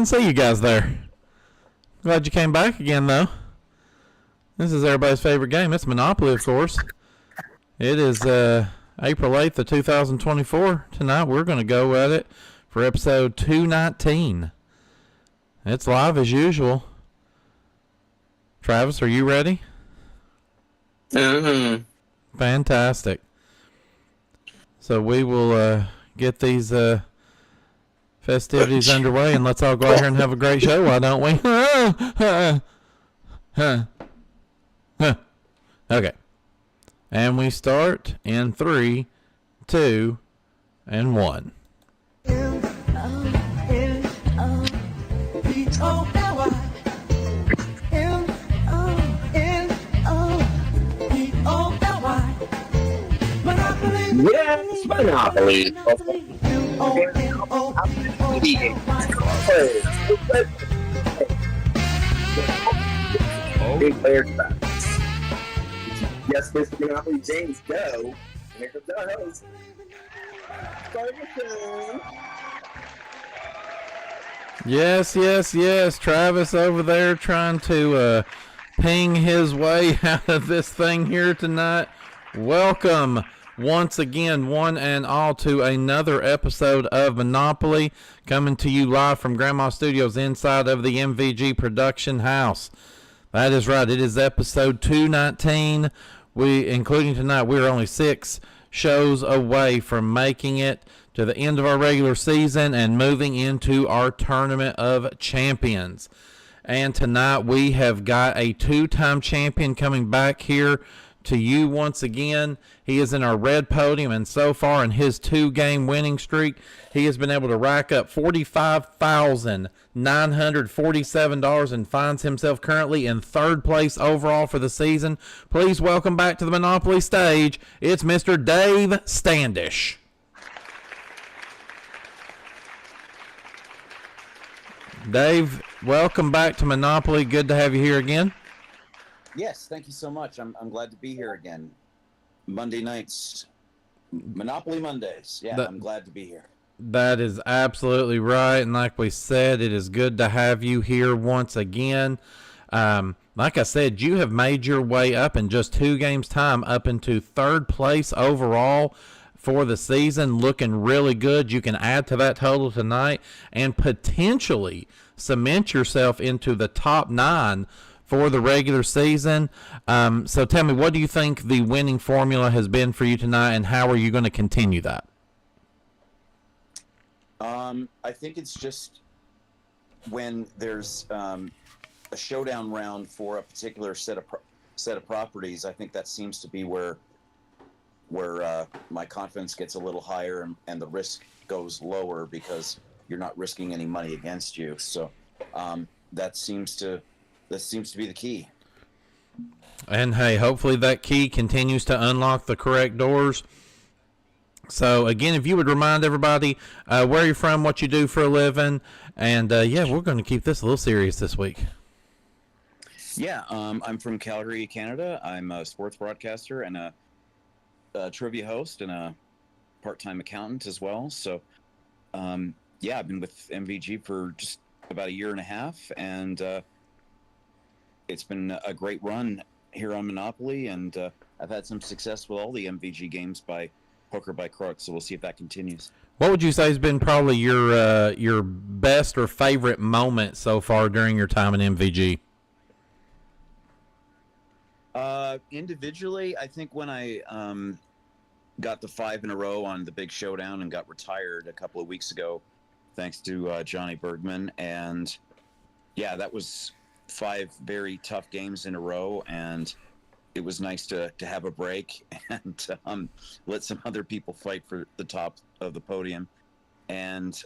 didn't see you guys there. Glad you came back again, though. This is everybody's favorite game. It's Monopoly, of course. It is April 8th of 2024. Tonight we're going to go at it for episode 219. It's live as usual. Travis, are you ready? Mm-hmm. Fantastic. So we will get these festivities underway, and let's all go out here and have a great show, why don't we? Okay. And we start in 3, 2, and 1. Yes, Monopoly. Big player tracks. Yes, Mr. Monopoly James, go. Here comes our host. Yes. Travis over there trying to ping his way out of this thing here tonight. Welcome once again, one and all, to another episode of Monopoly, coming to you live from Grandma Studios inside of the MVG production house. That is right. It is episode 219. Including tonight, we're only 6 shows away from making it to the end of our regular season and moving into our Tournament of Champions. And tonight we have got a 2-time champion coming back here to you once again. He is in our red podium, and so far in his 2-game winning streak, he has been able to rack up $45,947 and finds himself currently in 3rd place overall for the season. Please welcome back to the Monopoly stage, it's Mr. Dave Standish. Dave, welcome back to Monopoly. Good to have you here again. Yes, thank you so much. I'm glad to be here again. Monday nights, Monopoly Mondays. Yeah, I'm glad to be here. That is absolutely right. And like we said, it is good to have you here once again. Like I said, you have made your way up in just 2 games' time up into 3rd place overall for the season, looking really good. You can add to that total tonight and potentially cement yourself into the top 9 for the regular season. So tell me, what do you think the winning formula has been for you tonight, and how are you going to continue that? I think it's just when there's a showdown round for a particular set of properties. I think that seems to be where my confidence gets a little higher and the risk goes lower because you're not risking any money against you. So that seems to be the key. And hey, hopefully that key continues to unlock the correct doors. So again, if you would remind everybody where you're from, what you do for a living, and yeah, we're going to keep this a little serious this week. Yeah, I'm from Calgary, Canada. I'm a sports broadcaster and a trivia host and a part-time accountant as well. So yeah, I've been with MVG for just about 1.5 years, and it's been a great run here on Monopoly, and I've had some success with all the MVG games by hook or by crook, so we'll see if that continues. What would you say has been probably your best or favorite moment so far during your time in MVG? Individually, I think when I got the 5 in a row on the big showdown and got retired a couple of weeks ago, thanks to Johnny Bergman, and yeah, that was 5 very tough games in a row, and it was nice to have a break and let some other people fight for the top of the podium. And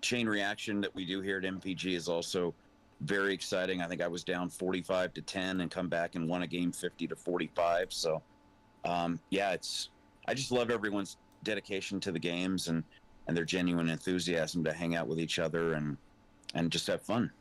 chain reaction that we do here at MPG is also very exciting. I think I was down 45-10 and come back and won a game 50-45. So yeah, I just love everyone's dedication to the games and their genuine enthusiasm to hang out with each other and just have fun.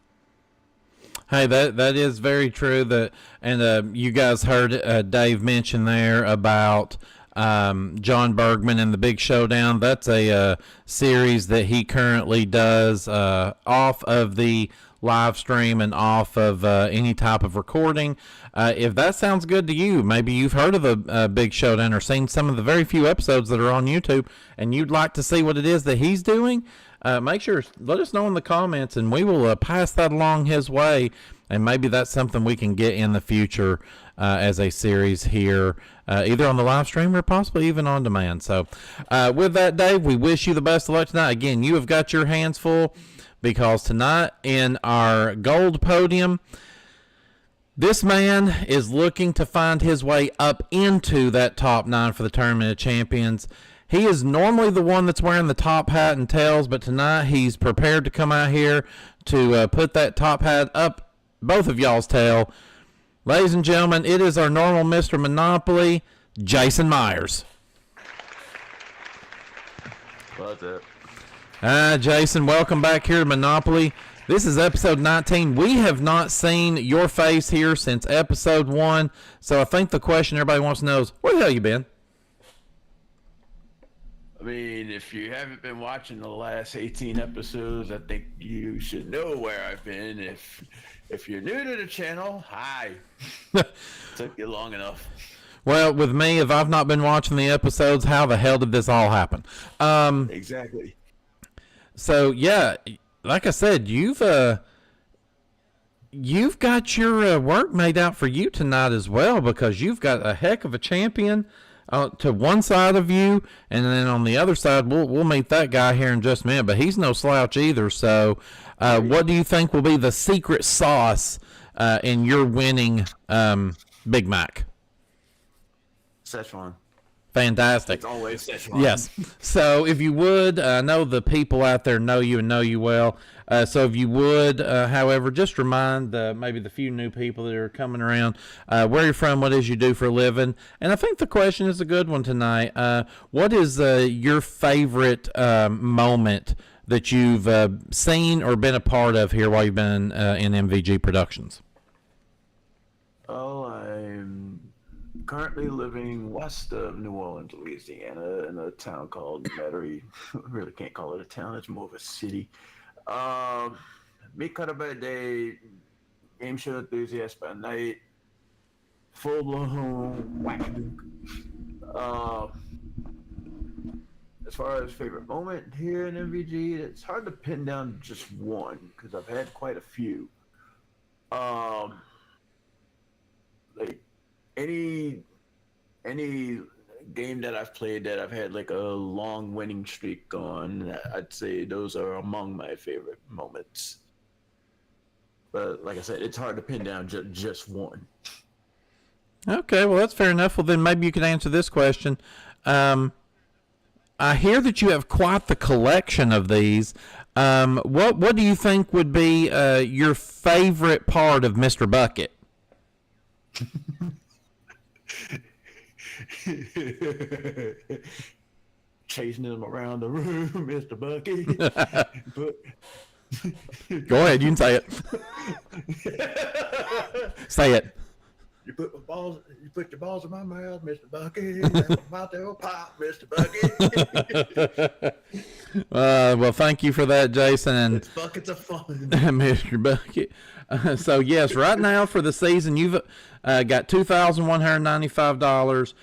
Hey, that is very true. And you guys heard Dave mention there about John Bergman and the Big Showdown. That's a series that he currently does off of the live stream and off of any type of recording. If that sounds good to you, maybe you've heard of a Big Showdown or seen some of the very few episodes that are on YouTube, and you'd like to see what it is that he's doing, make sure let us know in the comments, and we will pass that along his way, and maybe that's something we can get in the future as a series here, either on the live stream or possibly even on demand. So with that, Dave, we wish you the best of luck tonight. Again, you have got your hands full, because tonight in our gold podium, this man is looking to find his way up into that top 9 for the Tournament of Champions. He is normally the one that's wearing the top hat and tails, but tonight he's prepared to come out here to put that top hat up both of y'all's tail. Ladies and gentlemen, it is our normal Mr. Monopoly, Jason Myers. What's up? Jason, welcome back here to Monopoly. This is episode 19. We have not seen your face here since episode 1, so I think the question everybody wants to know is, where the hell you been? I mean, if you haven't been watching the last 18 episodes, I think you should know where I've been. If you're new to the channel, hi. Took you long enough. Well, with me, if I've not been watching the episodes, how the hell did this all happen? Exactly. So yeah, like I said, you've got your work made out for you tonight as well, because you've got a heck of a champion to one side of you, and then on the other side, we'll meet that guy here in just a minute, but he's no slouch either. So what do you think will be the secret sauce in your winning Big Mac? Szechuan. Fantastic. It's always Szechuan. Yes. So if you would, I know the people out there know you and know you well. So if you would, however, just remind maybe the few new people that are coming around where you're from, what it is you do for a living. And I think the question is a good one tonight. What is your favorite moment that you've seen or been a part of here while you've been in MVG Productions? Oh, I'm currently living west of New Orleans, Louisiana, in a town called Metairie. I really can't call it a town; it's more of a city. Meat cutter by day, game show enthusiast by night, full blown whack. As far as favorite moment here in MVG, it's hard to pin down just one because I've had quite a few. Like any game that I've played that I've had like a long winning streak on, I'd say those are among my favorite moments. But like I said, it's hard to pin down just one. Okay, well, that's fair enough. Well, then maybe you could answer this question. I hear that you have quite the collection of these. What do you think would be your favorite part of Mr. Bucket? Chasing him around the room, Mr. Bucket. Go ahead, you can say it. Say it. You put your balls in my mouth, Mr. Bucket. I'm out there, pop, Mr. Bucket. Well, thank you for that, Jason. And it's buckets of fun. Mr. Bucket. So, yes, right now for the season, you've got $2,195.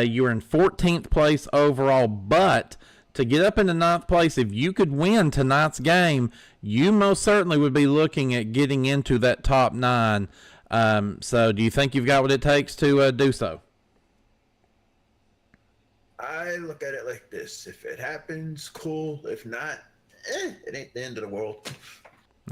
You're in 14th place overall, but to get up into 9th place, if you could win tonight's game, you most certainly would be looking at getting into that top 9. So do you think you've got what it takes to do so? I look at it like this. If it happens, cool. If not, it ain't the end of the world.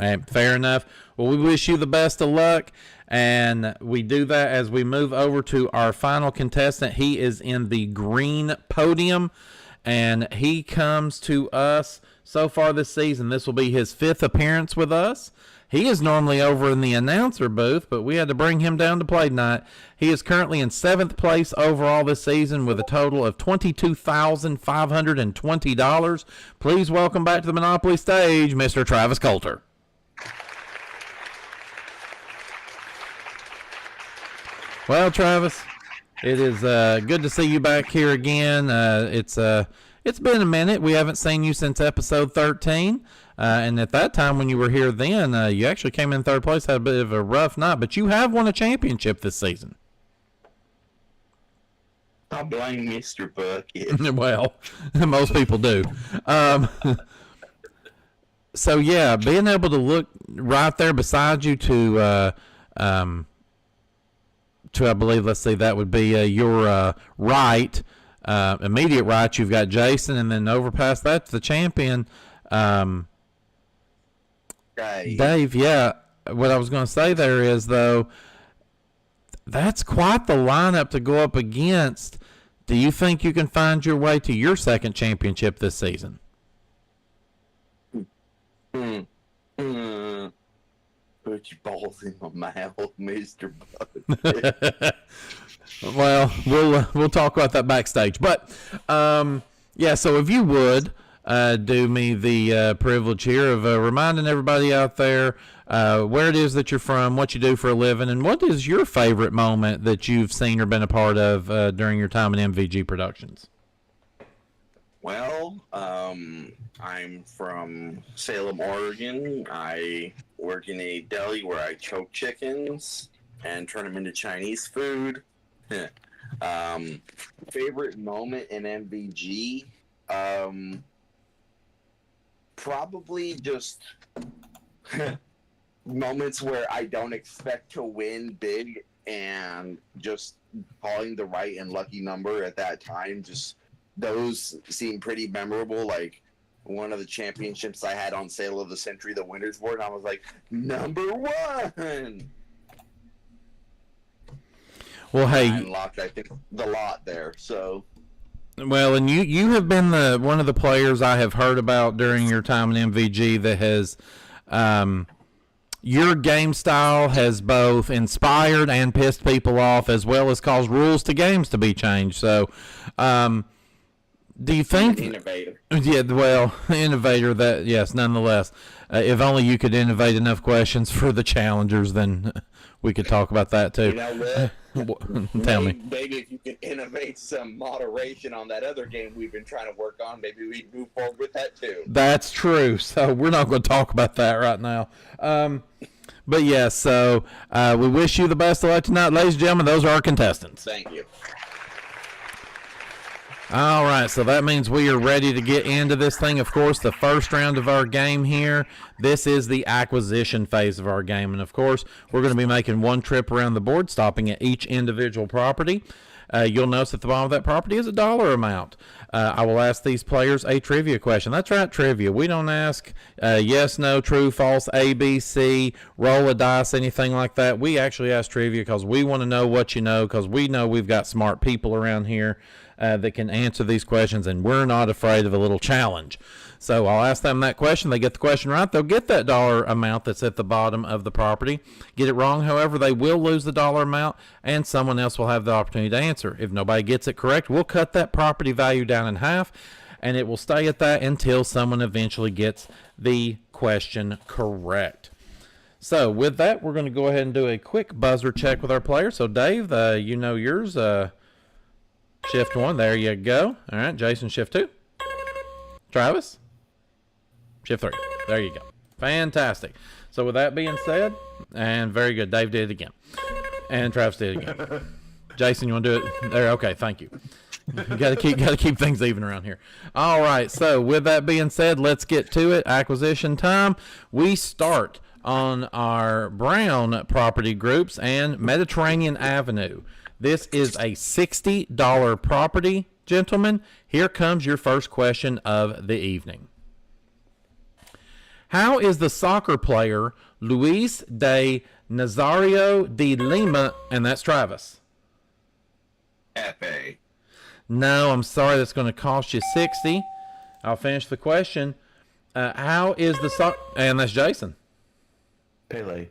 Hey, fair enough. Well, we wish you the best of luck, and we do that as we move over to our final contestant. He is in the green podium, and he comes to us so far this season. This will be his 5th appearance with us. He is normally over in the announcer booth, but we had to bring him down to play tonight. He is currently in 7th place overall this season with a total of $22,520. Please welcome back to the Monopoly stage, Mr. Travis Coulter. Well, Travis, It is good to see you back here again. It's been a minute. We haven't seen you since episode 13. And at that time when you were here then, you actually came in third place, had a bit of a rough night, but you have won a championship this season. I blame Mr. Bucket. Well, most people do. So, yeah, being able to look right there beside you to I believe, let's see, that would be your right, immediate right. You've got Jason, and then over past that's the champion, Dave. Yeah, what I was going to say there is, though, that's quite the lineup to go up against. Do you think you can find your way to your second championship this season? Put your balls in my mouth, Mr. Bucket. Well, we'll talk about that backstage. But yeah, so if you would do me the privilege here of reminding everybody out there where it is that you're from, what you do for a living, and what is your favorite moment that you've seen or been a part of during your time in MVG Productions? Well, I'm from Salem, Oregon. I work in a deli where I choke chickens and turn them into Chinese food. Favorite moment in MVG? Probably just moments where I don't expect to win big and just calling the right and lucky number at that time. Just those seem pretty memorable. Like one of the championships I had on Sale of the Century, the Winners Board, and I was like, #1! Well, hey, I unlocked, I think, the lot there. So, well, and you have been one of the players I have heard about during your time in MVG that has, your game style has both inspired and pissed people off, as well as caused rules to games to be changed. So, do you think innovator? Yeah, well, innovator. That yes, nonetheless. If only you could innovate enough questions for the challengers, then we could talk about that too. You know what? Tell me. Maybe if you could innovate some moderation on that other game we've been trying to work on, maybe we'd move forward with that too. That's true. So we're not going to talk about that right now. But yes, so we wish you the best of luck tonight, ladies and gentlemen. Those are our contestants. Thank you. All right, so that means we are ready to get into this thing. Of course, the first round of our game here, this is the acquisition phase of our game. And, of course, we're going to be making one trip around the board, stopping at each individual property. You'll notice at the bottom of that property is a dollar amount. I will ask these players a trivia question. That's right, trivia. We don't ask yes, no, true, false, A, B, C, roll a dice, anything like that. We actually ask trivia because we want to know what you know, because we know we've got smart people around here that can answer these questions, and we're not afraid of a little challenge. So I'll ask them that question. They get the question right, they'll get that dollar amount that's at the bottom of the property. Get it wrong, however, they will lose the dollar amount, and someone else will have the opportunity to answer. If nobody gets it correct, we'll cut that property value down in half, and it will stay at that until someone eventually gets the question correct. So with that, we're going to go ahead and do a quick buzzer check with our players. So Dave, you know yours. Shift 1, there you go. All right, Jason, shift 2. Travis, shift 3. There you go. Fantastic. So with that being said, and very good, Dave did it again. And Travis did it again. Jason, you want to do it? There, okay, thank you. Got to keep things even around here. All right, so with that being said, let's get to it. Acquisition time. We start on our brown property groups and Mediterranean Avenue. This is a $60 property, gentlemen. Here comes your first question of the evening. How is the soccer player Luis de Nazario de Lima, and that's Travis? F.A. No, I'm sorry, that's going to cost you 60. I'll finish the question. How is the and that's Jason. Pele.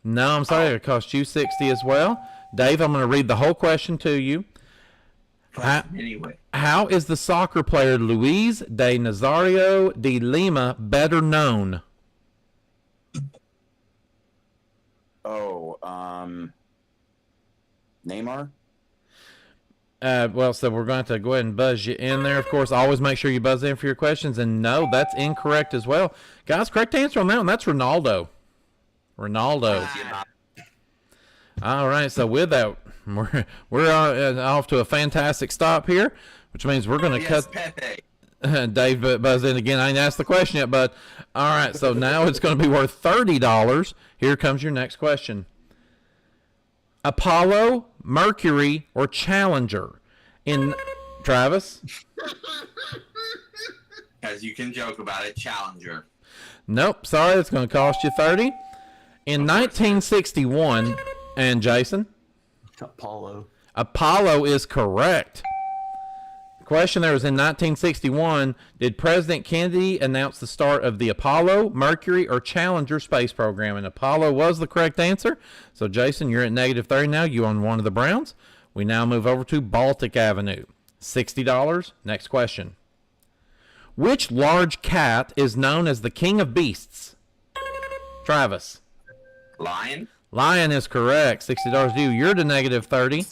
No, I'm sorry, it'll cost you 60 as well. Dave, I'm going to read the whole question to you. How is the soccer player Luis de Nazario de Lima better known? Oh, Neymar? Well, so we're going to go ahead and buzz you in there. Of course, always make sure you buzz in for your questions. And no, that's incorrect as well. Guys, correct answer on that one. That's Ronaldo. Ronaldo. All right, so with that, we're off to a fantastic stop here, which means we're going to cut. Pepe. Dave buzzed in again. I ain't asked the question yet, but all right, so now it's going to be worth $30. Here comes your next question. Apollo, Mercury, or Challenger? In Travis? As you can joke about it, Challenger. Nope, sorry, it's going to cost you 30. In 1961, and Jason? Apollo. Apollo is correct. The question there was in 1961, did President Kennedy announce the start of the Apollo, Mercury, or Challenger space program? And Apollo was the correct answer. So, Jason, you're at negative 30 now. You own one of the Browns. We now move over to Baltic Avenue. $60. Next question. Which large cat is known as the king of beasts? Travis. Lion. Lion is correct. $60 to you. You're to negative 30.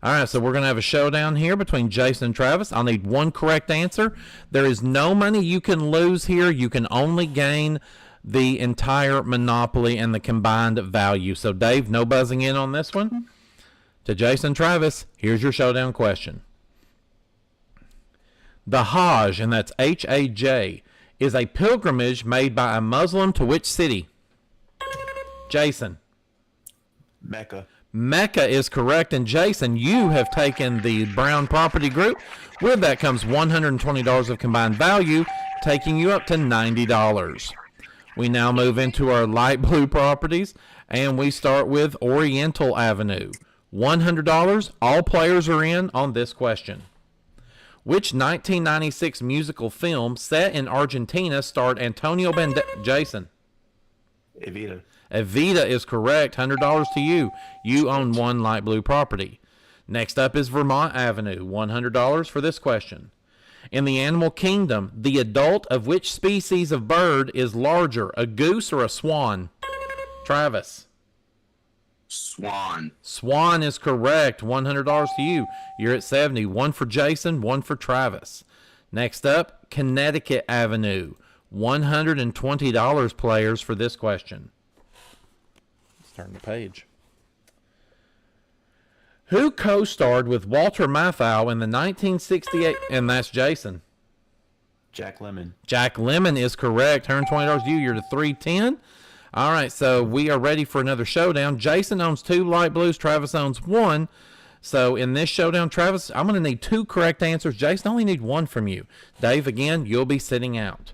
All right, so we're going to have a showdown here between Jason and Travis. I'll need one correct answer. There is no money you can lose here. You can only gain the entire Monopoly and the combined value. So, Dave, no buzzing in on this one. To Jason and Travis, here's your showdown question. The Hajj, and that's H-A-J, is a pilgrimage made by a Muslim to which city? Jason. Mecca. Mecca is correct. And Jason, you have taken the Brown Property Group. With that comes $120 of combined value, taking you up to $90. We now move into our light blue properties, and we start with Oriental Avenue. $100. All players are in on this question. Which 1996 musical film set in Argentina starred Antonio Banderas? Jason. Evita. Evita is correct. $100 to you. You own one light blue property. Next up is Vermont Avenue. $100 for this question. In the animal kingdom, the adult of which species of bird is larger, a goose or a swan? Travis. Swan. Swan is correct. $100 to you. You're at 70. One for Jason, one for Travis. Next up, Connecticut Avenue. $120 players for this question. Let's turn the page. Who co-starred with Walter Matthau in the 1968? And that's Jason. Jack Lemmon. Jack Lemmon is correct. $120 to you. You're to 310. All right, so we are ready for another showdown. Jason owns 2 light blues. Travis owns 1. So in this showdown, Travis, I'm going to need 2 correct answers. Jason, I only need 1 from you. Dave, again, you'll be sitting out.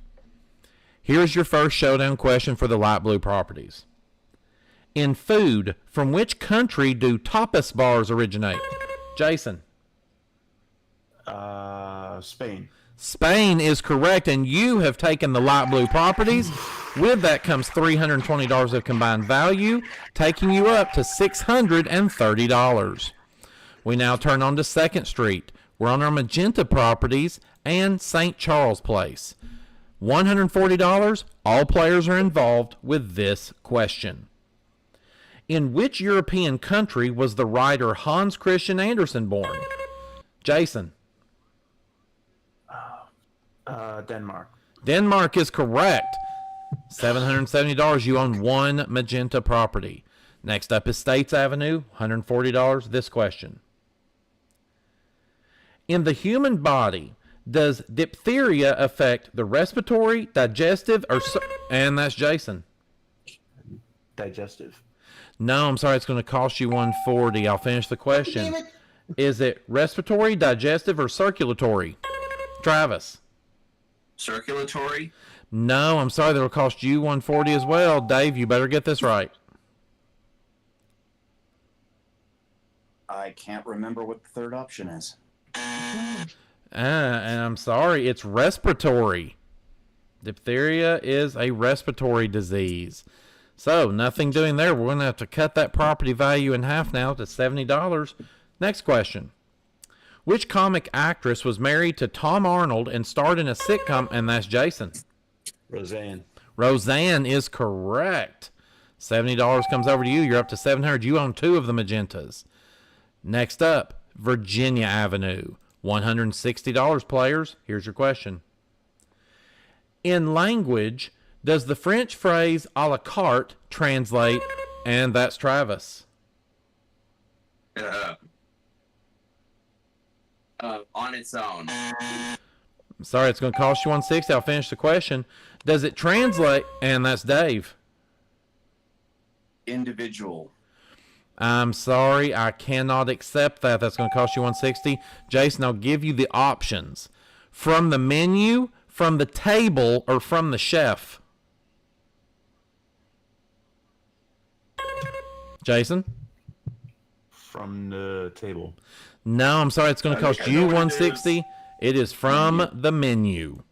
Here's your first showdown question for the light blue properties. In food, from which country do tapas bars originate? Jason. Spain. Spain is correct, and you have taken the light blue properties. With that comes $320 of combined value, taking you up to $630. We now turn on to 2nd Street. We're on our magenta properties and St. Charles Place. $140. All players are involved with this question. In which European country was the writer Hans Christian Andersen born? Jason. Denmark. Denmark is correct. $770. You own 1 magenta property. Next up is States Avenue. $140. This question. In the human body, does diphtheria affect the respiratory, digestive, or... And that's Jason. Digestive. No, I'm sorry. It's going to cost you $140. I'll finish the question. Is it respiratory, digestive, or circulatory? Travis. Circulatory. No, I'm sorry. That'll cost you $140 as well. Dave, you better get this right. I can't remember what the third option is. And I'm sorry. It's respiratory. Diphtheria is a respiratory disease. So, nothing doing there. We're going to have to cut that property value in half now to $70. Next question. Which comic actress was married to Tom Arnold and starred in a sitcom? And that's Jason. Roseanne. Roseanne is correct. $70 comes over to you. You're up to $700. You own 2 of the magentas. Next up, Virginia Avenue. $160, players. Here's your question. In language, does the French phrase a la carte translate? And that's Travis. On its own. Sorry, it's going to cost you 160. I'll finish the question. Does it translate? And that's Dave. Individual. I'm sorry, I cannot accept that. That's going to cost you 160. Jason, I'll give you the options. From the menu, from the table, or from the chef? Jason? From the table. No, I'm sorry, it's going to cost you 160. It is from the menu.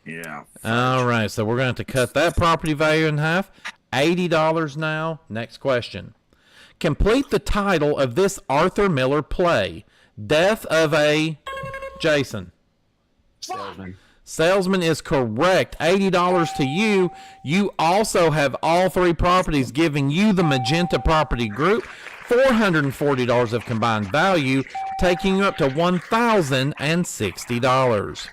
Yeah. All right, so we're going to have to cut that property value in half. $80 now. Next question. Complete the title of this Arthur Miller play. Death of a... Jason. Salesman. Salesman is correct. $80 to you. You also have all three properties giving you the Magenta Property Group. $440 of combined value, taking you up to $1,060.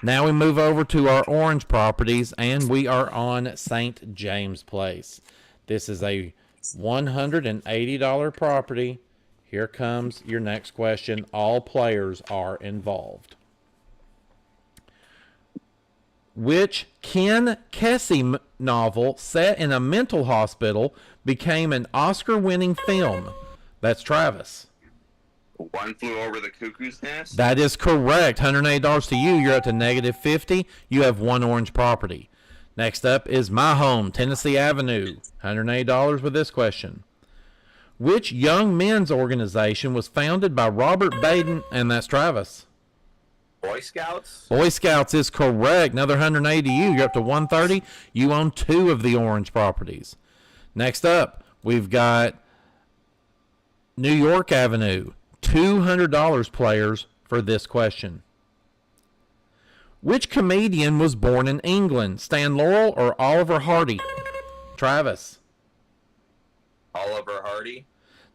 Now we move over to our orange properties, and we are on St. James Place. This is a $180 property. Here comes your next question. All players are involved. Which Ken Kesey novel set in a mental hospital became an Oscar-winning film? That's Travis. One Flew Over the Cuckoo's Nest. That is correct. $180 to you. You're up to negative 50. You have one orange property. Next up is My Home, Tennessee Avenue. $180 with this question. Which young men's organization was founded by Robert Baden? And that's Travis. Boy Scouts. Boy Scouts is correct. Another 180 to you. You're up to 130. You own two of the orange properties. Next up, we've got New York Avenue. $200 players for this question. Which comedian was born in England? Stan Laurel or Oliver Hardy? Travis. Oliver Hardy.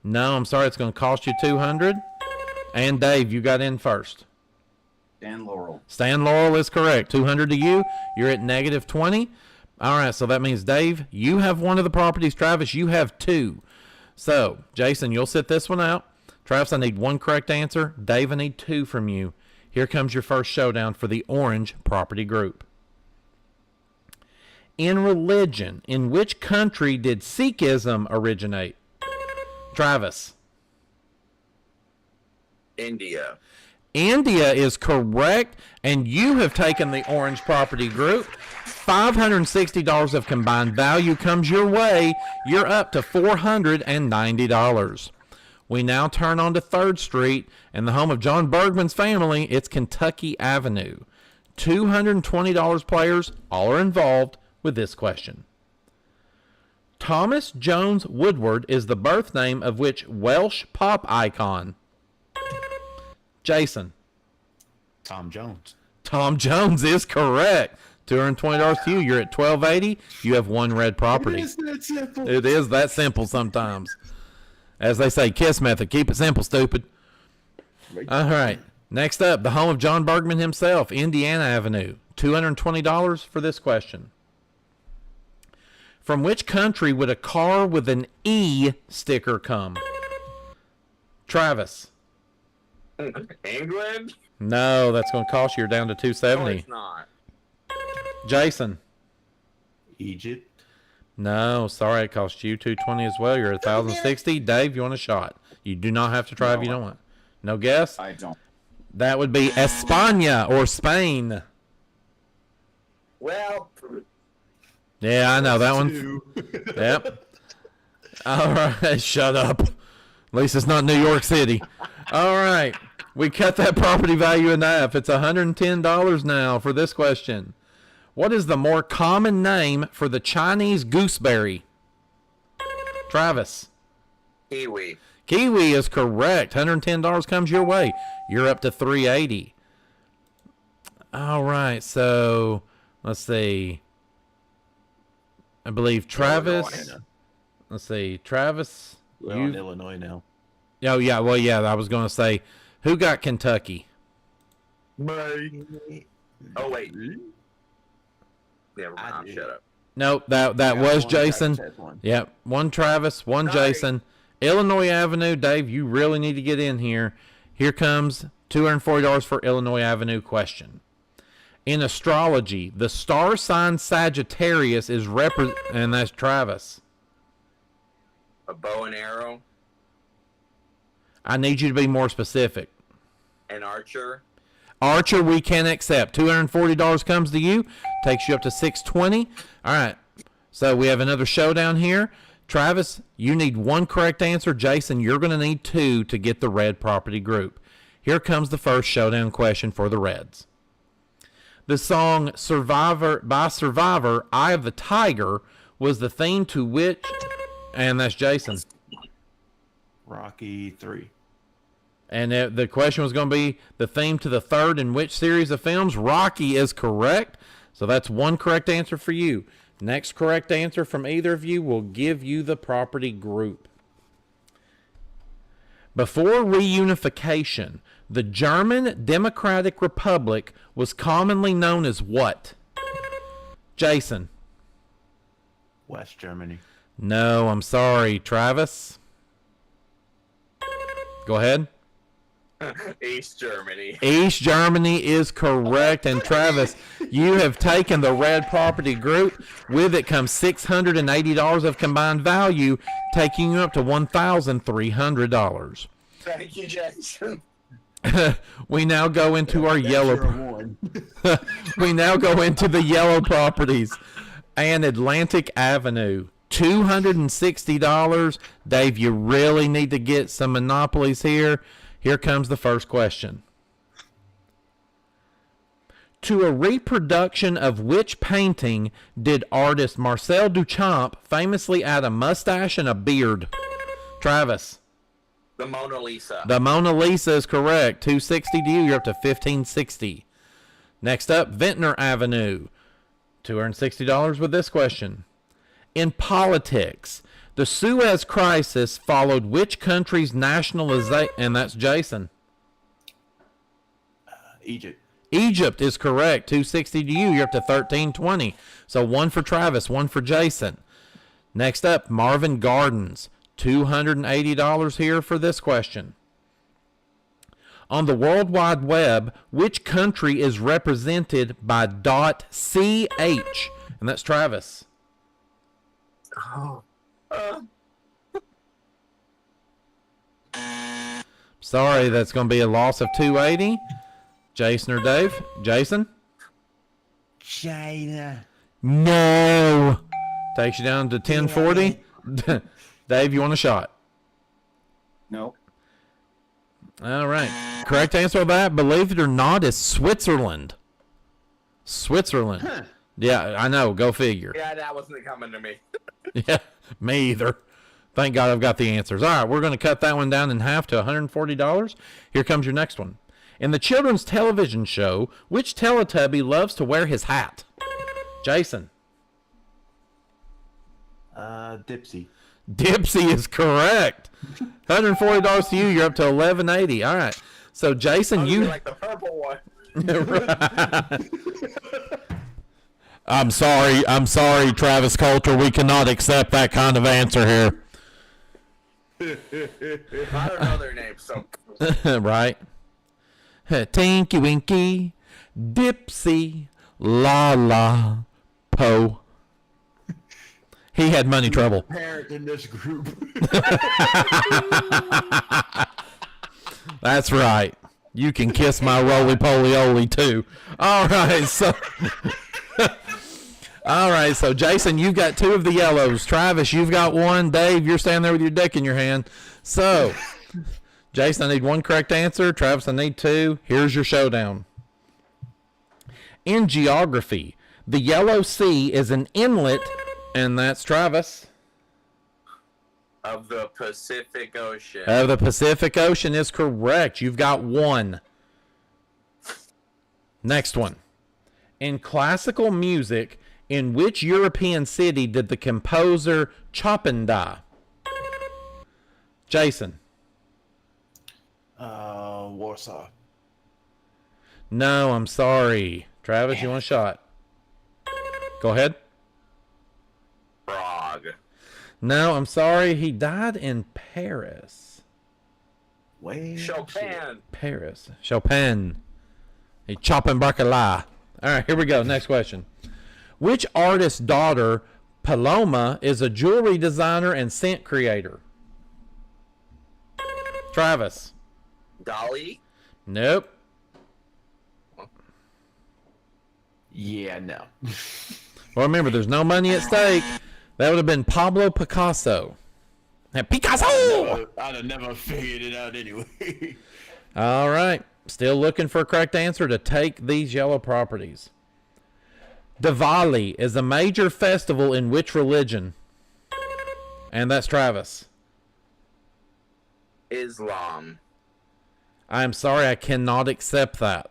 No, I'm sorry. It's going to cost you 200. And Dave, you got in first. Stan Laurel. Stan Laurel is correct. 200 to you. You're at negative 20. All right, so that means, Dave, you have one of the properties. Travis, you have two. So, Jason, you'll sit this one out. Travis, I need one correct answer. Dave, I need two from you. Here comes your first showdown for the orange property group. In religion, in which country did Sikhism originate? Travis. India. India is correct, and you have taken the orange property group. $560 of combined value comes your way. You're up to $490. We now turn on to 3rd Street and the home of John Bergman's family. It's Kentucky Avenue. $220 players. All are involved with this question. Thomas Jones Woodward is the birth name of which Welsh pop icon? Jason. Tom Jones. Tom Jones is correct. $220 to you. You're at $1,280. You have one red property. It is that simple. It is that simple sometimes. As they say, KISS method. Keep it simple, stupid. All right. Next up, the home of John Bergman himself, Indiana Avenue. $220 for this question. From which country would a car with an E sticker come? Travis. England? No, that's going to cost you. You're down to No, $270. it's not. Jason. Egypt. No, sorry, it cost you $220 as well. You're at $1,060. Dave, you want a shot? You do not have to try if you don't want. No guess? I don't. That would be España or Spain. Well, Yeah, I know that one. Two. Yep. All right, shut up. At least it's not New York City. All right, we cut that property value in half. It's $110 now for this question. What is the more common name for the Chinese gooseberry? Travis. kiwi. Kiwi is correct. $110 comes your way. You're up to $380. All right, so let's see. I believe Travis. Illinois. Let's see, Travis. We're in Illinois now. Oh, yeah. Well, yeah, I was going to say, who got Kentucky? Oh wait. Never mind. Shut up. Nope, that was Jason. Yep, one Travis, one Sorry. Jason. Illinois Avenue, Dave, you really need to get in here. Here comes $240 for Illinois Avenue question. In astrology, the star sign Sagittarius is and that's Travis. A bow and arrow. I need you to be more specific. An archer. Archer, we can accept. $240 comes to you, takes you up to $620. All right, so we have another showdown here. Travis, you need one correct answer. Jason, you're going to need two to get the red property group. Here comes the first showdown question for the Reds. The song Survivor by Survivor, Eye of the Tiger, was the theme to which, and that's Jason. Rocky 3. And the question was going to be the theme to the third in which series of films? Rocky is correct. So that's one correct answer for you. Next correct answer from either of you will give you the property group. Before reunification, the German Democratic Republic was commonly known as what? Jason. West Germany. No, I'm sorry. Travis? Go ahead. East Germany. East Germany is correct. And Travis, you have taken the red property group. With it comes $680 of combined value, taking you up to $1,300. Thank you, Jason. We now go into our yellow. We now go into the yellow properties. And Atlantic Avenue, $260. Dave, you really need to get some monopolies here. Here comes the first question. To a reproduction of which painting did artist Marcel Duchamp famously add a mustache and a beard? Travis. The Mona Lisa. The Mona Lisa is correct. $260 to you. You're up to $1,560. Next up, Ventnor Avenue. $260 with this question. In politics, the Suez Crisis followed which country's nationalization? And that's Jason. Egypt. Egypt is correct. $260 to you. You're up to $1,320. So one for Travis, one for Jason. Next up, Marvin Gardens. $280 here for this question. On the World Wide Web, which country is represented by .ch? And that's Travis. Oh. Sorry, that's going to be a loss of $280. Jason or Dave? Jason? China. No. Takes you down to $1040. Dave, you want a shot? No. All right. Correct answer to that, believe it or not, is Switzerland. Switzerland. Huh. Yeah, I know. Go figure. Yeah, that wasn't coming to me. Yeah, me either. Thank God I've got the answers. All right, we're going to cut that one down in half to $140. Here comes your next one. In the children's television show, which Teletubby loves to wear his hat? Jason. Dipsy. Dipsy is correct. $140 to you. You're up to $1,180. All right. So Jason, you like the purple one. I'm sorry, Travis Coulter. We cannot accept that kind of answer here. I don't know their names, so. Right. Tinky Winky, Dipsy, La La, Po. He had money trouble. Parent in this group. That's right. You can kiss my roly-poly-oly too. All right, so Jason, you've got two of the yellows. Travis, you've got one. Dave, you're standing there with your deck in your hand. So, Jason, I need one correct answer. Travis, I need two. Here's your showdown. In geography, the Yellow Sea is an inlet, and that's Travis. Of the Pacific Ocean. The Pacific Ocean is correct. You've got one. Next one. In classical music, in which European city did the composer Chopin die? Jason. Warsaw. No, I'm sorry. Travis, you want a shot? Go ahead. Prague. No, I'm sorry. He died in Paris. Chopin. Paris. Chopin. A chopping bacala. All right, here we go. Next question. Which artist's daughter, Paloma, is a jewelry designer and scent creator? Travis. Dolly. Nope. Yeah, no. Well, remember, there's no money at stake. That would have been Pablo Picasso. And Picasso! I'd have never figured it out anyway. All right. Still looking for a correct answer to take these yellow properties. Diwali is a major festival in which religion? And that's Travis. Islam. I'm sorry, I cannot accept that.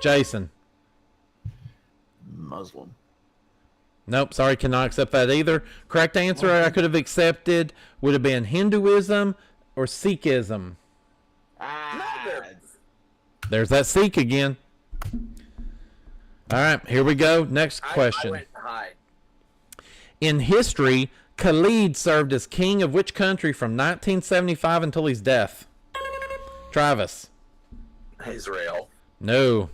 Jason. Muslim. Nope, sorry, cannot accept that either. Correct answer I could have accepted would have been Hinduism or Sikhism. There's that Sikh again. All right, here we go. Next question. I went high. In history, Khalid served as king of which country from 1975 until his death? Travis. Israel. No.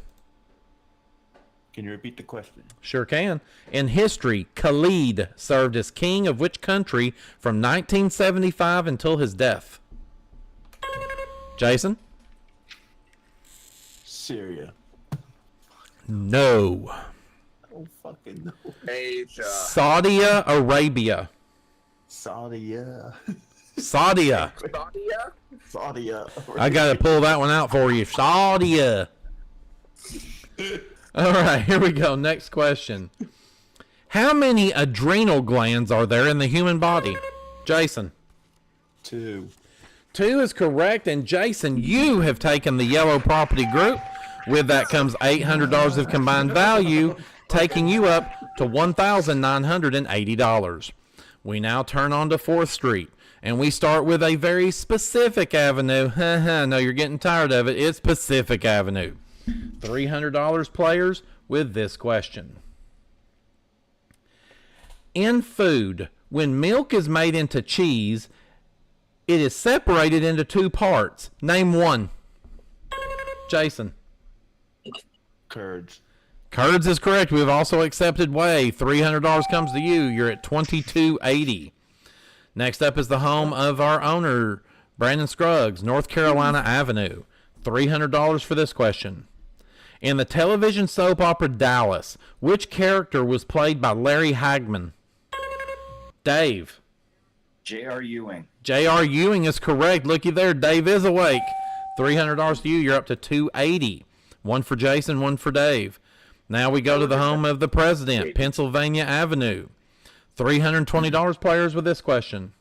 Can you repeat the question? Sure can. In history, Khalid served as king of which country from 1975 until his death? Jason? Syria. No. I don't fucking know. Asia. Saudi Arabia. Saudi. Saudi. Saudia? Saudi. I got to pull that one out for you. Saudi. All right, here we go. Next question. How many adrenal glands are there in the human body? Jason. 2. 2 is correct. And Jason, you have taken the yellow property group. With that comes $800 of combined value, taking you up to $1,980. We now turn on to 4th Street, and we start with a very specific avenue. No, you're getting tired of it. It's Pacific Avenue. $300 players with this question. In food, when milk is made into cheese, it is separated into 2 parts. Name one. Jason. Curds. Curds is correct. We've also accepted whey. $300 comes to you. You're at $2,280. Next up is the home of our owner, Brandon Scruggs, North Carolina Avenue. $300 for this question. In the television soap opera Dallas, which character was played by Larry Hagman? Dave. J.R. Ewing. J.R. Ewing is correct. Looky there. Dave is awake. $300 to you. You're up to $280. One for Jason, one for Dave. Now we go to the home of the president, Pennsylvania Avenue. $320 players with this question.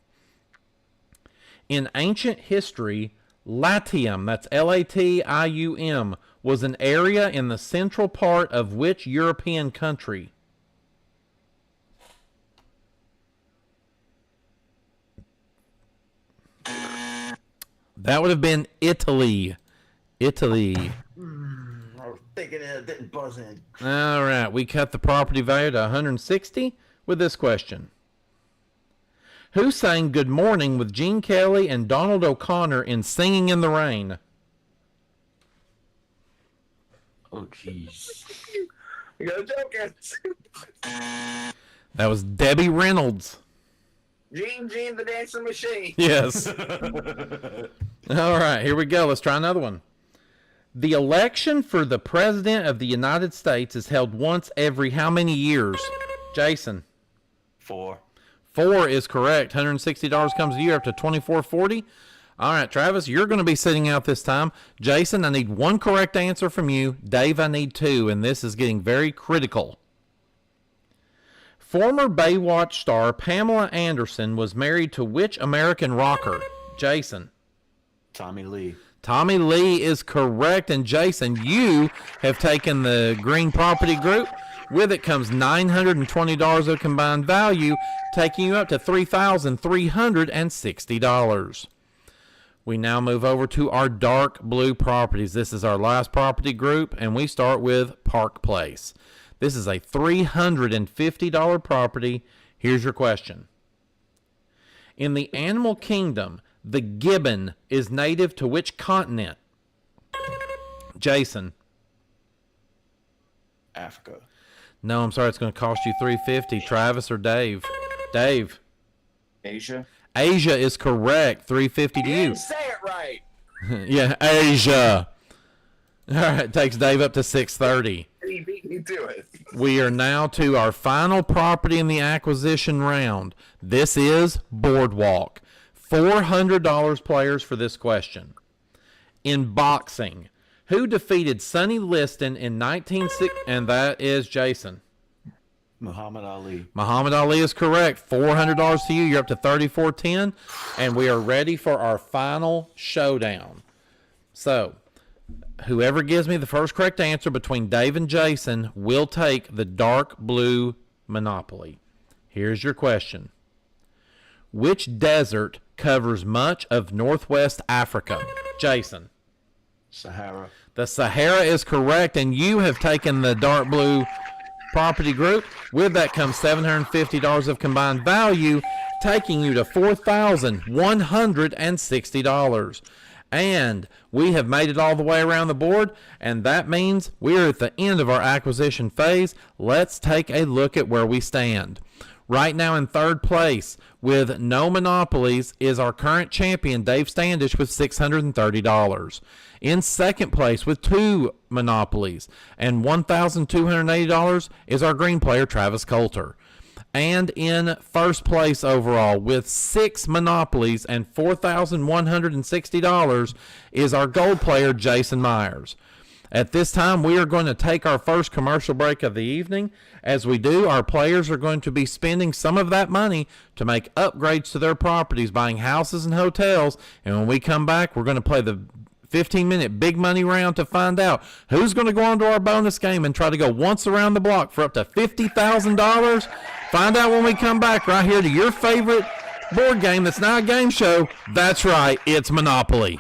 In ancient history, Latium, that's Latium, was an area in the central part of which European country? That would have been Italy. Italy. I was thinking it didn't buzz in. All right, we cut the property value to $160 with this question. Who sang Good Morning with Gene Kelly and Donald O'Connor in Singing in the Rain? Oh, jeez. You got a joke. That was Debbie Reynolds. Gene the Dancing Machine. Yes. All right, here we go. Let's try another one. The election for the President of the United States is held once every how many years? Jason. 4. 4 is correct. $160 comes to you up to $2,440. All right, Travis, you're going to be sitting out this time. Jason, I need 1 correct answer from you. Dave, I need 2, and this is getting very critical. Former Baywatch star Pamela Anderson was married to which American rocker? Jason. Tommy Lee. Tommy Lee is correct. And Jason, you have taken the green property group. With it comes $920 of combined value, taking you up to $3,360. We now move over to our dark blue properties. This is our last property group, and we start with Park Place. This is a $350 property. Here's your question. In the animal kingdom, the gibbon is native to which continent? Jason. Africa. No, I'm sorry. It's going to cost you $350. Travis or Dave? Dave. Asia. Asia is correct. $350 to you. Say it right. Yeah, Asia. All right, takes Dave up to 630. He beat me to it. We are now to our final property in the acquisition round. This is Boardwalk. $400 players for this question. In boxing, who defeated Sonny Liston in 1960? And that is Jason. Muhammad Ali. Muhammad Ali is correct. $400 to you. You're up to 3410, and we are ready for our final showdown. So, whoever gives me the first correct answer between Dave and Jason will take the dark blue Monopoly. Here's your question. Which desert covers much of northwest Africa? Jason. Sahara. The Sahara is correct, and you have taken the dark blue property group. With that comes $750 of combined value, taking you to $4,160. And we have made it all the way around the board, and that means we're at the end of our acquisition phase. Let's take a look at where we stand. Right now in third place with no monopolies is our current champion, Dave Standish, with $630. In second place with 2 monopolies and $1,280 is our green player, Travis Coulter. And in first place overall with 6 monopolies and $4,160 is our gold player, Jason Myers. At this time, we are going to take our first commercial break of the evening. As we do, our players are going to be spending some of that money to make upgrades to their properties, buying houses and hotels. And when we come back, we're going to play the 15-minute big money round to find out who's going to go on to our bonus game and try to go once around the block for up to $50,000. Find out when we come back right here to your favorite board game that's not a game show. That's right, it's Monopoly.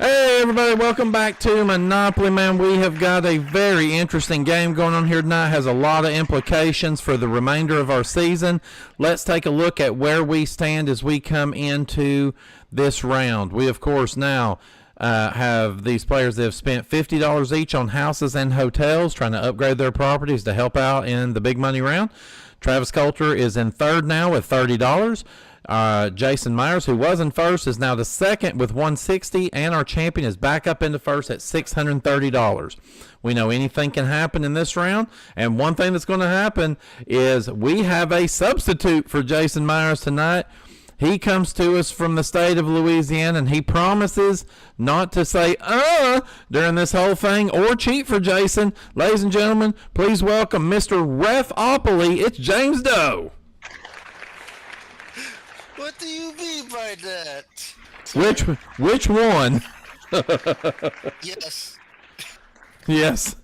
Hey everybody, welcome back to Monopoly Man. We have got a very interesting game going on here tonight. Has a lot of implications for the remainder of our season. Let's take a look at where we stand as we come into this round. We of course now have these players that have spent $50 each on houses and hotels trying to upgrade their properties to help out in the big money round. Travis Coulter is in third now with $30. Jason Myers, who was in first, is now the second with $160, and our champion is back up into first at $630. We know anything can happen in this round, and one thing that's going to happen is we have a substitute for Jason Myers tonight. He comes to us from the state of Louisiana, and he promises not to say during this whole thing or cheat for Jason. Ladies and gentlemen, please welcome Mr. Refopoly. It's James Doe. What do you mean by that? Which one? Yes. Yes.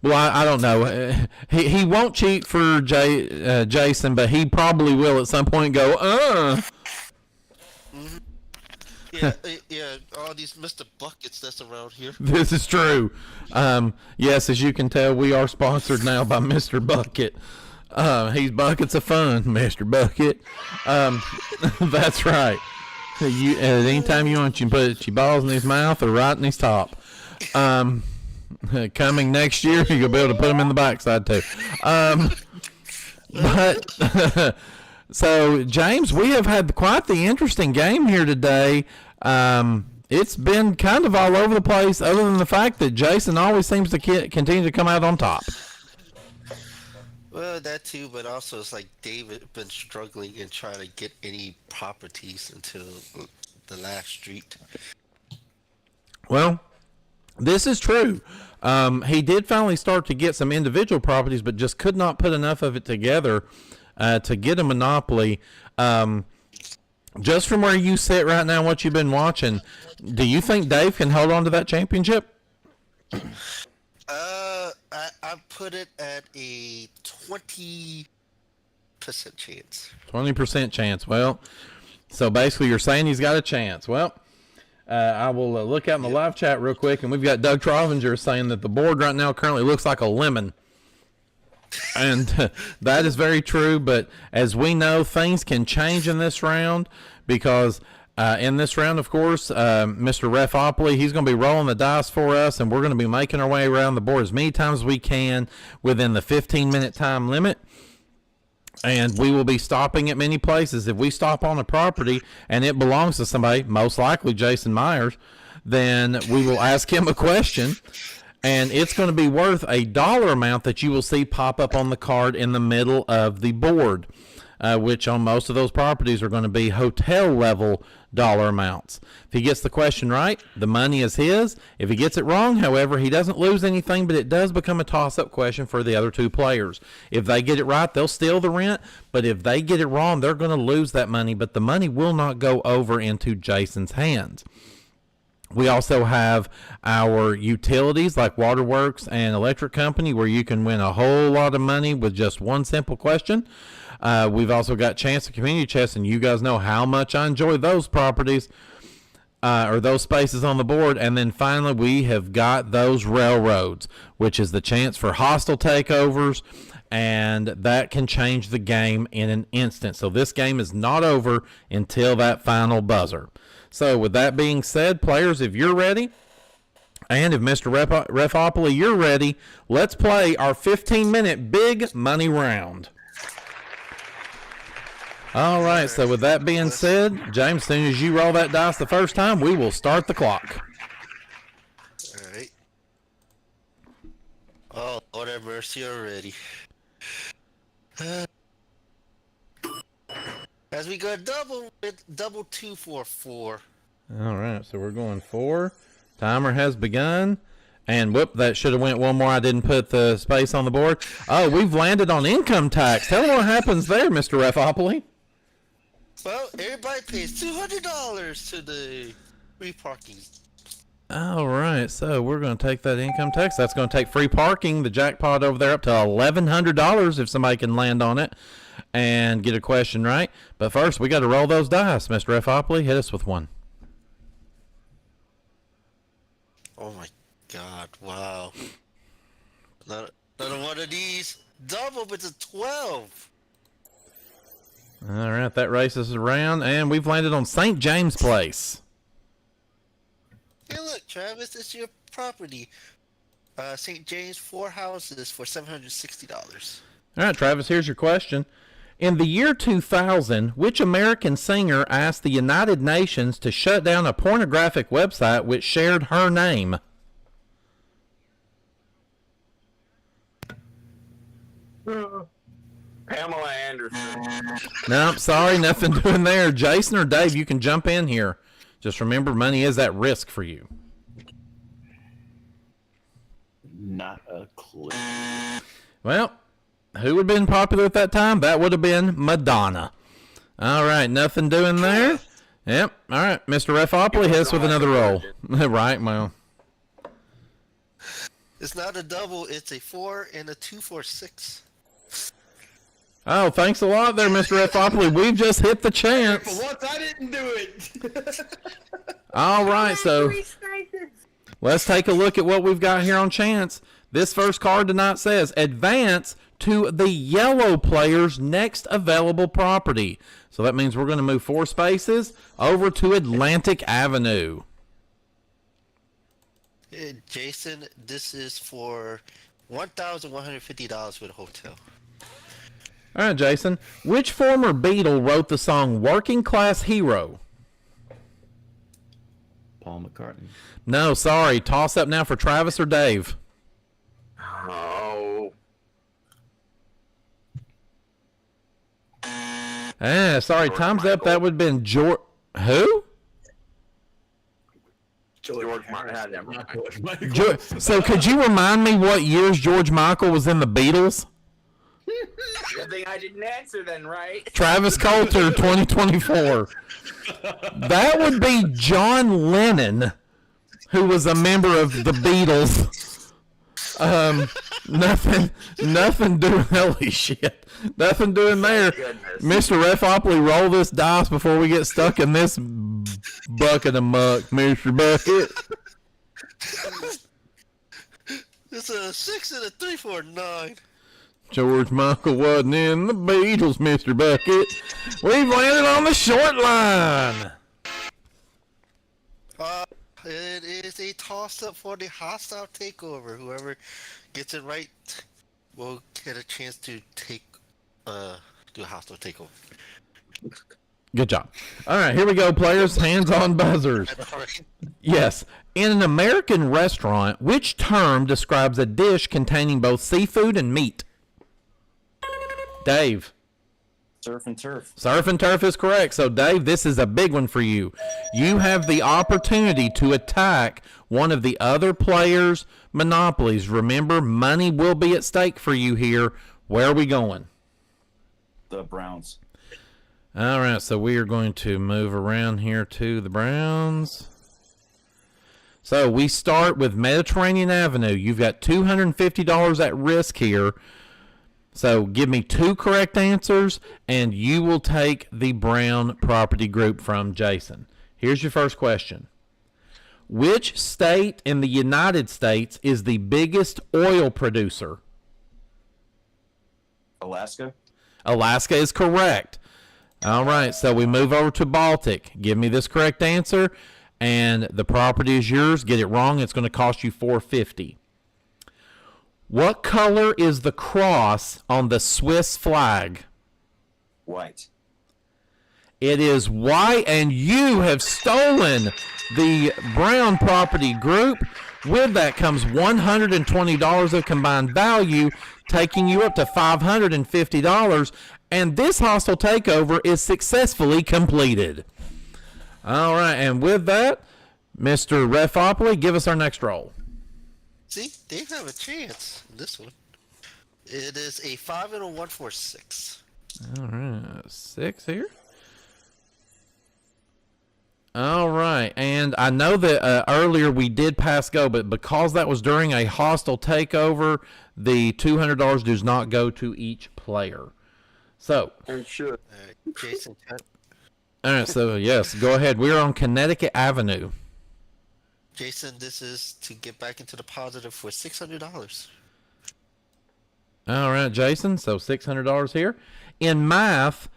Well, I don't know. He won't cheat for Jason, but he probably will at some point go, Mm-hmm. Yeah, all these Mr. Buckets that's around here. This is true. Yes, as you can tell, we are sponsored now by Mr. Bucket. He's buckets of fun, Mr. Bucket. That's right. You at any time you want, you can put your balls in his mouth or right in his top. Coming next year, you'll be able to put them in the backside too. But so James, we have had quite the interesting game here today. It's been kind of all over the place, other than the fact that Jason always seems to continue to come out on top. Well, that too, but also it's like David been struggling and trying to get any properties until the last street. Well, this is true. He did finally start to get some individual properties, but just could not put enough of it together to get a monopoly. Just from where you sit right now, what you've been watching, do you think Dave can hold on to that championship? I put it at a 20% chance. 20% chance. Well, so basically you're saying he's got a chance. Well, I will look out in the live chat real quick, and we've got Doug Trovinger saying that the board right now currently looks like a lemon. And that is very true, but as we know, things can change in this round because in this round, of course, Mr. Refopoly, he's going to be rolling the dice for us, and we're going to be making our way around the board as many times as we can within the 15-minute time limit. And we will be stopping at many places. If we stop on a property and it belongs to somebody, most likely Jason Myers, then we will ask him a question, and it's going to be worth a dollar amount that you will see pop up on the card in the middle of the board, which on most of those properties are going to be hotel level dollar amounts. If he gets the question right, the money is his. If he gets it wrong, however, he doesn't lose anything, but it does become a toss-up question for the other two players. If they get it right, they'll steal the rent, but if they get it wrong, they're going to lose that money, but the money will not go over into Jason's hands. We also have our utilities like waterworks and electric company where you can win a whole lot of money with just one simple question. We've also got chance of community chest, and you guys know how much I enjoy those properties or those spaces on the board. And then finally, we have got those railroads, which is the chance for hostile takeovers, and that can change the game in an instant. So this game is not over until that final buzzer. So with that being said, players, if you're ready, and if Mr. Refopoly, you're ready, let's play our 15-minute big money round. All right, so with that being said, James, as soon as you roll that dice the first time, we will start the clock. All right. Oh, Lord have mercy already. As we go double with double 244. All right, so we're going 4. Timer has begun. And whoop, that should have went one more. I didn't put the space on the board. Oh, we've landed on income tax. Tell me what happens there, Mr. Refopoly. Well, everybody pays $200 to the free parking. All right, so we're going to take that income tax. That's going to take free parking, the jackpot over there, up to $1,100 if somebody can land on it and get a question right. But first, we got to roll those dice. Mr. Refopoly, hit us with one. Oh my God! Wow. Another one of these. Double, but it's a 12. All right, that races around, and we've landed on St. James Place. Hey, look, Travis, it's your property. St. James, 4 houses for $760. All right, Travis, here's your question. In the year 2000, which American singer asked the United Nations to shut down a pornographic website which shared her name? Pamela Anderson. No, sorry, nothing doing there. Jason or Dave, you can jump in here. Just remember, money is at risk for you. Not a clue. Well, who would have been popular at that time? That would have been Madonna. All right, nothing doing there. Yep. All right, Mr. Refopoli hits with another roll. Right, well. It's not a double, it's a 4 and a 2 for 6. Oh, thanks a lot there, Mr. Refopoli. We've just hit the chance. For once, I didn't do it. All right, so let's take a look at what we've got here on chance. This first card tonight says, advance to the yellow player's next available property. So that means we're going to move 4 spaces over to Atlantic Avenue. Jason, this is for $1,150 with a hotel. All right, Jason. Which former Beatle wrote the song Working Class Hero? Paul McCartney. No, sorry. Toss up now for Travis or Dave. Oh. Sorry. Time's up. That would have been George. Who? George Michael. So could you remind me what years George Michael was in the Beatles? Good thing I didn't answer then, right? Travis Coulter, 2024. That would be John Lennon, who was a member of the Beatles. Nothing doing, holy shit. Nothing doing there. Mr. Refopoli, roll this dice before we get stuck in this bucket of muck, Mr. Bucket. It's a 6 and a 3 for 9. George Michael wasn't in the Beatles, Mr. Bucket. We've landed on the short line. It is a toss-up for the hostile takeover. Whoever gets it right will get a chance to do a hostile takeover. Good job. All right, here we go, players. Hands on buzzers. Yes. In an American restaurant, which term describes a dish containing both seafood and meat? Dave. Surf and turf. Surf and turf is correct. So, Dave, this is a big one for you. You have the opportunity to attack one of the other players' monopolies. Remember, money will be at stake for you here. Where are we going? The Browns. All right, so we are going to move around here to the Browns. So we start with Mediterranean Avenue. You've got $250 at risk here. So give me 2 correct answers, and you will take the Brown property group from Jason. Here's your first question. Which state in the United States is the biggest oil producer? Alaska. Alaska is correct. All right, so we move over to Baltic. Give me this correct answer, and the property is yours. Get it wrong, it's going to cost you $450. What color is the cross on the Swiss flag? White. It is white, and you have stolen the Brown property group. With that comes $120 of combined value, taking you up to $550. And this hostile takeover is successfully completed. All right, and with that, Mr. Refopoli, give us our next roll. See, they have a chance in this one. It is a 5 and a 1 for 6. All right, 6 here. All right, and I know that earlier we did pass go, but because that was during a hostile takeover, the $200 does not go to each player. So, Jason, all right, so yes, go ahead. We're on Connecticut Avenue. Jason, this is to get back into the positive for $600. All right, Jason. So $600 here. In math,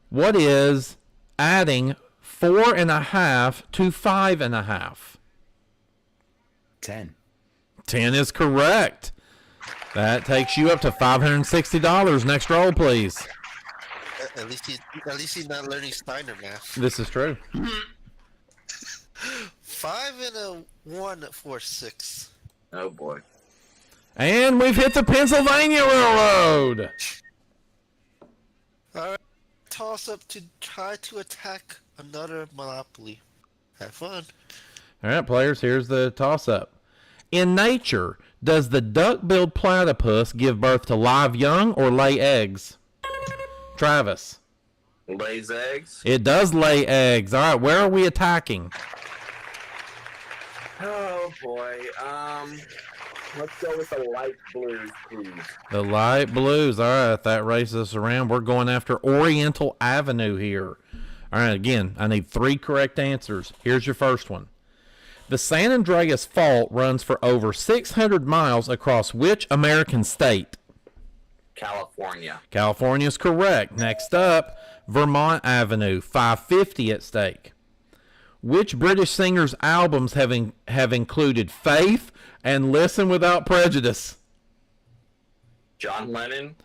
what is adding 4.5 to 5.5? 10. 10 is correct. That takes you up to $560. Next roll, please. At least he's not learning Steiner math. This is true. 5 and a 1 for 6. Oh boy. And we've hit the Pennsylvania Railroad. Alright. Toss up to try to attack another monopoly. Have fun. All right, players, here's the toss-up. In nature, does the duck-billed platypus give birth to live young or lay eggs? Travis. Lays eggs. It does lay eggs. All right, where are we attacking? Oh boy. Let's go with the light blues, please. The light blues. All right, that races us around. We're going after Oriental Avenue here. All right, again, I need 3 correct answers. Here's your first one. The San Andreas Fault runs for over 600 miles across which American state? California. California is correct. Next up, Vermont Avenue, 550 at stake. Which British singer's albums have included Faith and Listen Without Prejudice? John Lennon.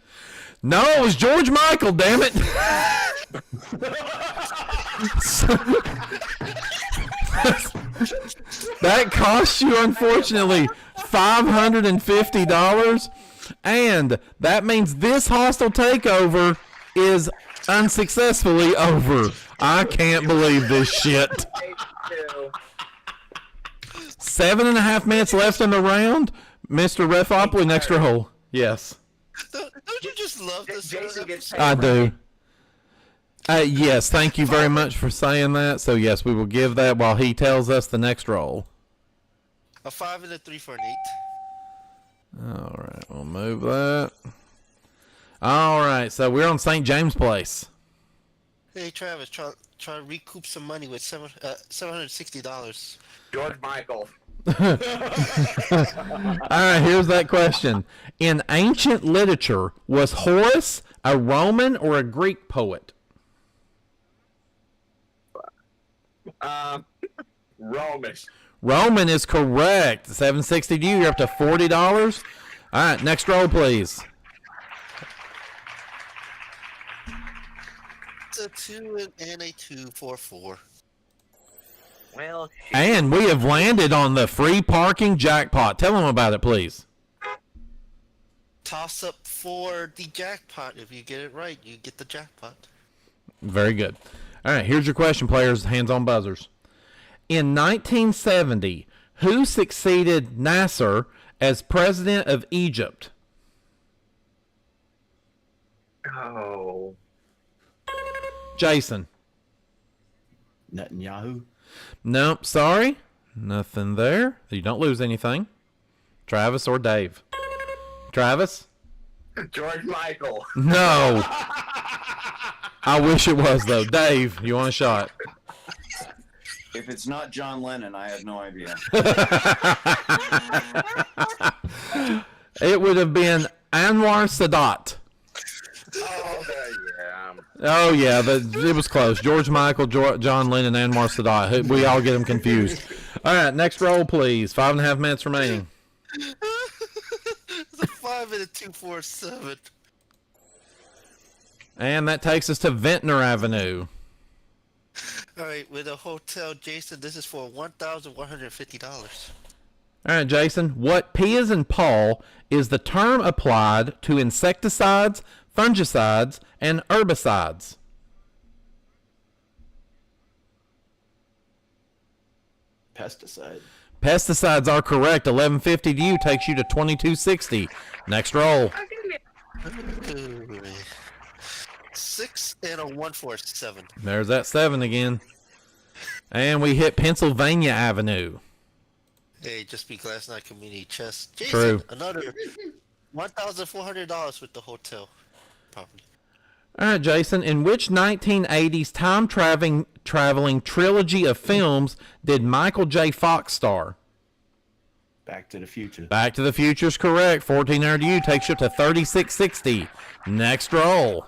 No, it was George Michael, damn it. That cost you, unfortunately, $550. And that means this hostile takeover is unsuccessfully over. I can't believe this shit. 7.5 minutes left in the round. Mr. Refopoli, next roll. Yes. Don't you just love this? Jason gets paid. I do. Yes, thank you very much for saying that. So, yes, we will give that while he tells us the next roll. A 5 and a 3 for an 8. All right, we'll move that. All right, so we're on St. James Place. Hey Travis, try to recoup some money with $760. George Michael. All right, here's that question. In ancient literature, was Horace a Roman or a Greek poet? Roman. Roman is correct. $760 to you. You're up to $40. All right, next roll, please. It's a 2 and a 2 for 4. Well, And we have landed on the free parking jackpot. Tell them about it, please. Toss up for the jackpot. If you get it right, you get the jackpot. Very good. All right, here's your question, players. Hands on buzzers. In 1970, who succeeded Nasser as president of Egypt? oh. Jason. Netanyahu. Nope, sorry. Nothing there. You don't lose anything. Travis or Dave? Travis? George Michael. No. I wish it was, though. Dave, you want a shot? If it's not John Lennon, I have no idea. It would have been Anwar Sadat. Oh, yeah. Oh, yeah, it was close. George Michael, John Lennon, Anwar Sadat. We all get them confused. All right, next roll, please. 5.5 minutes remaining. It's a 5 and a 2 for 7. And that takes us to Ventnor Avenue. All right, with a hotel, Jason, this is for $1,150. All right, Jason. What P as in Paul is the term applied to insecticides, fungicides, and herbicides? Pesticide. Pesticides are correct. $11.50 to you takes you to $22.60. Next roll. 6 and a 1 for 7. There's that 7 again. And we hit Pennsylvania Avenue. Hey, just be glass not community chest. Jason, True. Another $1,400 with the hotel property. All right, Jason. In which 1980s time-traveling trilogy of films did Michael J. Fox star? Back to the Future. Back to the Future's correct. 1400 to you. Takes you up to 3660. Next roll.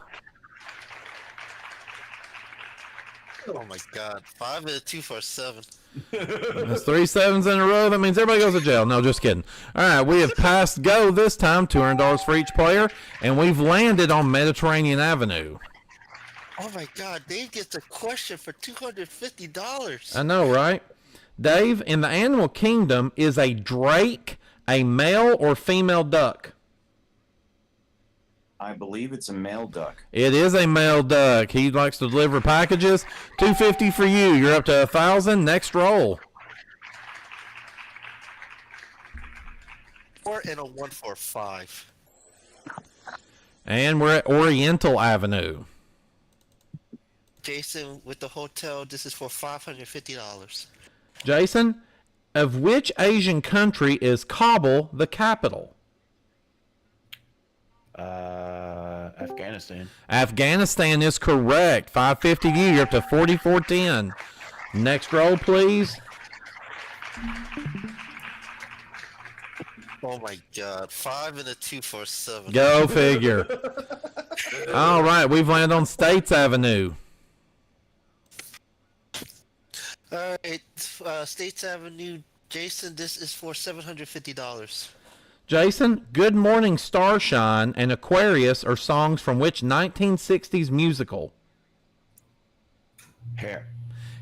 Oh my God! 5 and a 2 for a 7. That's 3 sevens in a row. That means everybody goes to jail. No, just kidding. All right, we have passed go this time. $200 for each player, and we've landed on Mediterranean Avenue. Oh my God! Dave gets a question for $250. I know, right? Dave, in the animal kingdom, is a drake a male or female duck? I believe it's a male duck. It is a male duck. He likes to deliver packages. $250 for you. You're up to 1,000. Next roll. 4 and a 1 for 5. And we're at Oriental Avenue. Jason with the hotel. This is for $550. Jason, of which Asian country is Kabul the capital? Afghanistan. Afghanistan is correct. $550 to you. You're up to 4410. Next roll, please. Oh my God! 5 and a 2 for a 7. Go figure. All right, we've landed on States Avenue. All right, States Avenue. Jason, this is for $750. Jason, Good Morning Starshine and Aquarius are songs from which 1960s musical? Hair.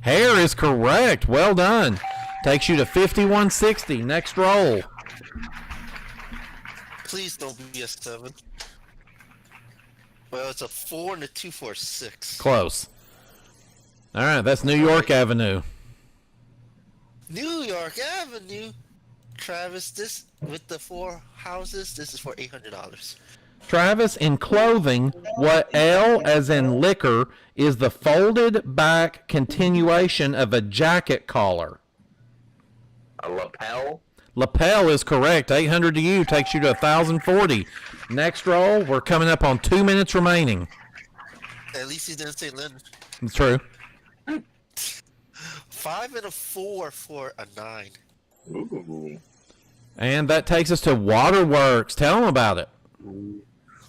Hair is correct. Well done. Takes you to 5160. Next roll. Please don't be a 7. Well, it's a 4 and a 2 for a 6. Close. All right, that's New York Avenue. New York Avenue. Travis, this with the 4 houses, this is for $800. Travis, in clothing, what L as in liquor is the folded back continuation of a jacket collar? A lapel. Lapel is correct. 800 to you. Takes you to 1,040. Next roll. We're coming up on 2 minutes remaining. At least he didn't say Leonard. It's true. 5 and a 4 for a 9. Ooh. And that takes us to Waterworks. Tell them about it.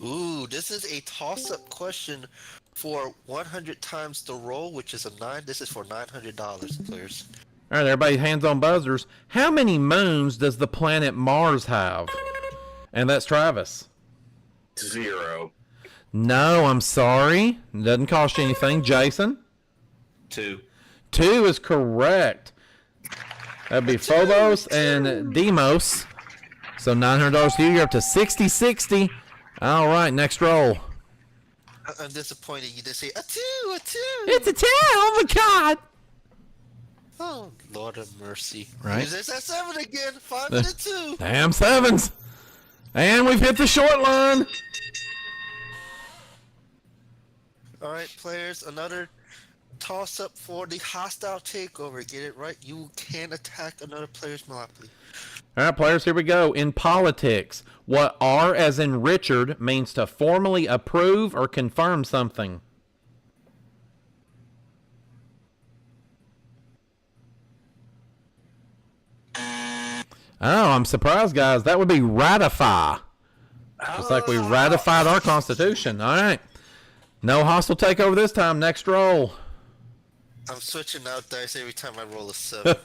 Ooh, this is a toss-up question for 100 times the roll, which is a 9. This is for $900, players. All right, everybody, hands on buzzers. How many moons does the planet Mars have? And that's Travis. 0. No, I'm sorry. It doesn't cost you anything. Jason? 2. 2 is correct. That'd be Phobos and Deimos. So $900 to you. You're up to 6060. All right, next roll. I'm disappointed you didn't say a 2, a 2. It's a 10. Oh, my God. Oh, Lord of mercy. Right. There's that 7 again. 5 and a 2. Damn sevens. And we've hit the short line. All right, players, another toss-up for the hostile takeover. Get it right. You can attack another player's monopoly. All right, players, here we go. In politics, what R as in Richard means to formally approve or confirm something? Oh, I'm surprised, guys. That would be ratify. Just like we ratified our Constitution. All right. No hostile takeover this time. Next roll. I'm switching out dice every time I roll a 7.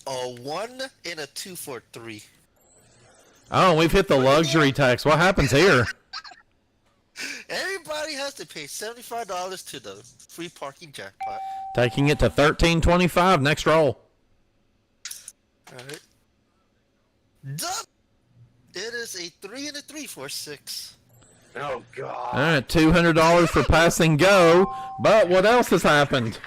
A 1 and a 2 for 3. Oh, we've hit the luxury tax. What happens here? Everybody has to pay $75 to the free parking jackpot. Taking it to $13.25. Next roll. Alright. Done! It is a 3 and a 3 for 6. Oh, God. All right, $200 for passing go. But what else has happened?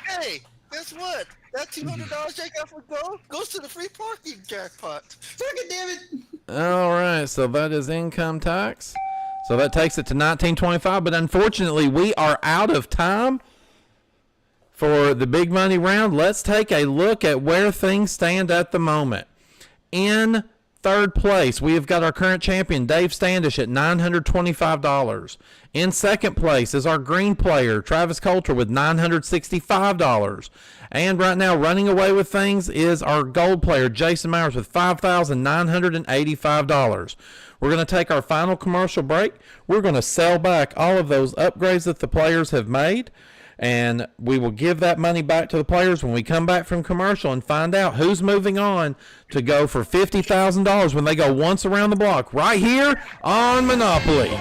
Hey, guess what? That $200 I got for go goes to the free parking jackpot. Freaking damn it! All right, so that is income tax. So that takes it to $19.25. But unfortunately, we are out of time for the big money round. Let's take a look at where things stand at the moment. In third place, we have got our current champion, Dave Standish, at $925. In second place is our green player, Travis Coulter, with $965. And right now, running away with things is our gold player, Jason Myers, with $5,985. We're going to take our final commercial break. We're going to sell back all of those upgrades that the players have made, and we will give that money back to the players when we come back from commercial and find out who's moving on to go for $50,000 when they go once around the block right here on Monopoly.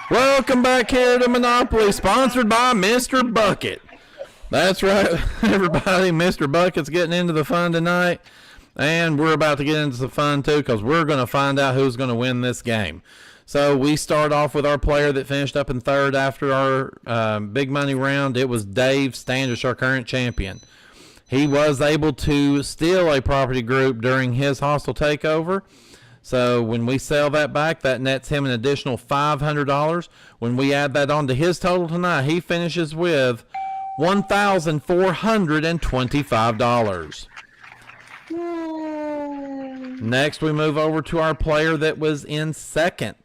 Welcome back here to Monopoly, sponsored by Mr. Bucket. That's right, everybody. Mr. Bucket's getting into the fun tonight, and we're about to get into the fun too, because we're going to find out who's going to win this game. So we start off with our player that finished up in third after our big money round. It was Dave Standish, our current champion. He was able to steal a property group during his hostile takeover. So when we sell that back, that nets him an additional $500. When we add that on to his total tonight, he finishes with $1,425. Next, we move over to our player that was in second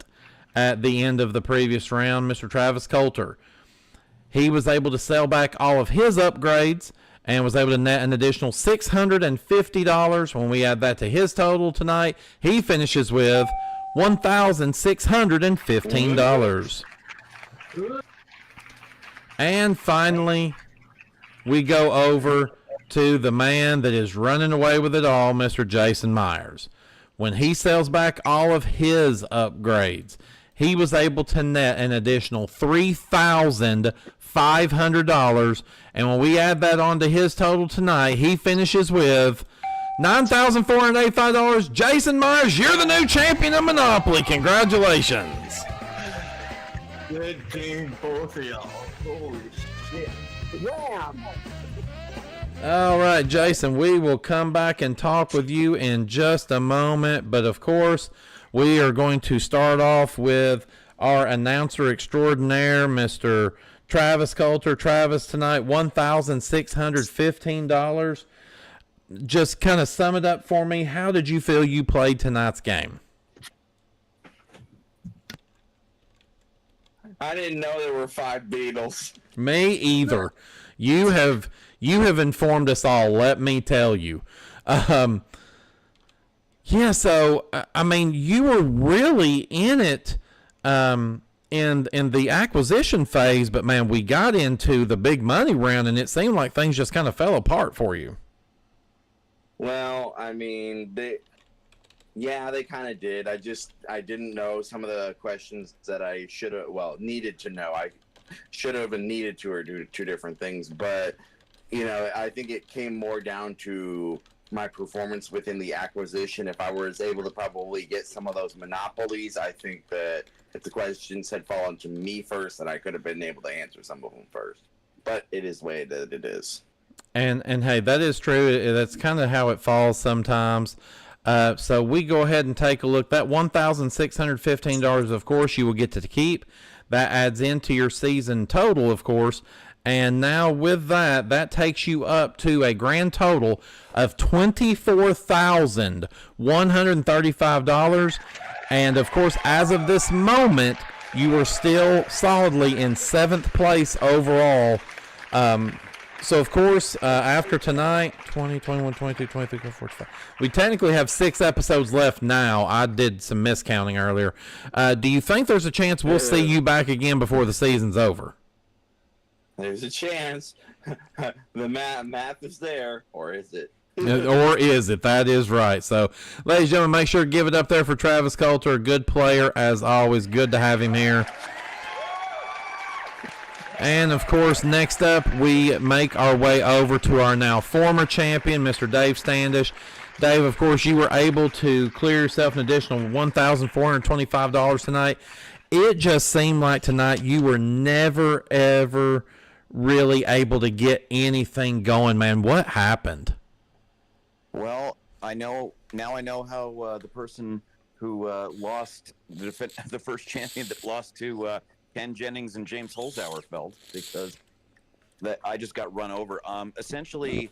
at the end of the previous round, Mr. Travis Coulter. He was able to sell back all of his upgrades and was able to net an additional $650. When we add that to his total tonight, he finishes with $1,615. And finally, we go over to the man that is running away with it all, Mr. Jason Myers. When he sells back all of his upgrades, he was able to net an additional $3,500. And when we add that onto his total tonight, he finishes with $9,485. Jason Myers, you're the new champion of Monopoly. Congratulations. Good game, both of y'all. Holy shit. Wham! All right, Jason, we will come back and talk with you in just a moment. But, of course, we are going to start off with our announcer extraordinaire, Mr. Travis Coulter. Travis, tonight, $1,615. Just kind of sum it up for me. How did you feel you played tonight's game? I didn't know there were 5 Beatles. Me either. You have informed us all. Let me tell you. Yeah. So I mean, you were really in it in the acquisition phase, but man, we got into the big money round, and it seemed like things just kind of fell apart for you. Well, I mean, they kind of did. I didn't know some of the questions that I needed to know. I should have and needed to, or do 2 different things. But, I think it came more down to my performance within the acquisition. If I was able to probably get some of those monopolies, I think that if the questions had fallen to me first, that I could have been able to answer some of them first. But it is the way that it is. And hey, that is true. That's kind of how it falls sometimes. So we go ahead and take a look. That $1,615, of course, you will get to keep. That adds into your season total, of course. And now with that takes you up to a grand total of $24,135. And, of course, as of this moment, you are still solidly in 7th place overall. So, of course, after tonight, 20, 21, 22, 23, 24, 25. We technically have 6 episodes left now. I did some miscounting earlier. Do you think there's a chance we'll see you back again before the season's over? There's a chance. The math is there, or is it? Or is it? That is right. So, ladies and gentlemen, make sure to give it up there for Travis Coulter, a good player, as always. Good to have him here. And, of course, next up, we make our way over to our now former champion, Mr. Dave Standish. Dave, of course, you were able to clear yourself an additional $1,425 tonight. It just seemed like tonight you were never, ever really able to get anything going, man. What happened? Well, I know how the person who lost the first champion that lost to Ken Jennings and James Holzhauer felt, because that I just got run over. Essentially,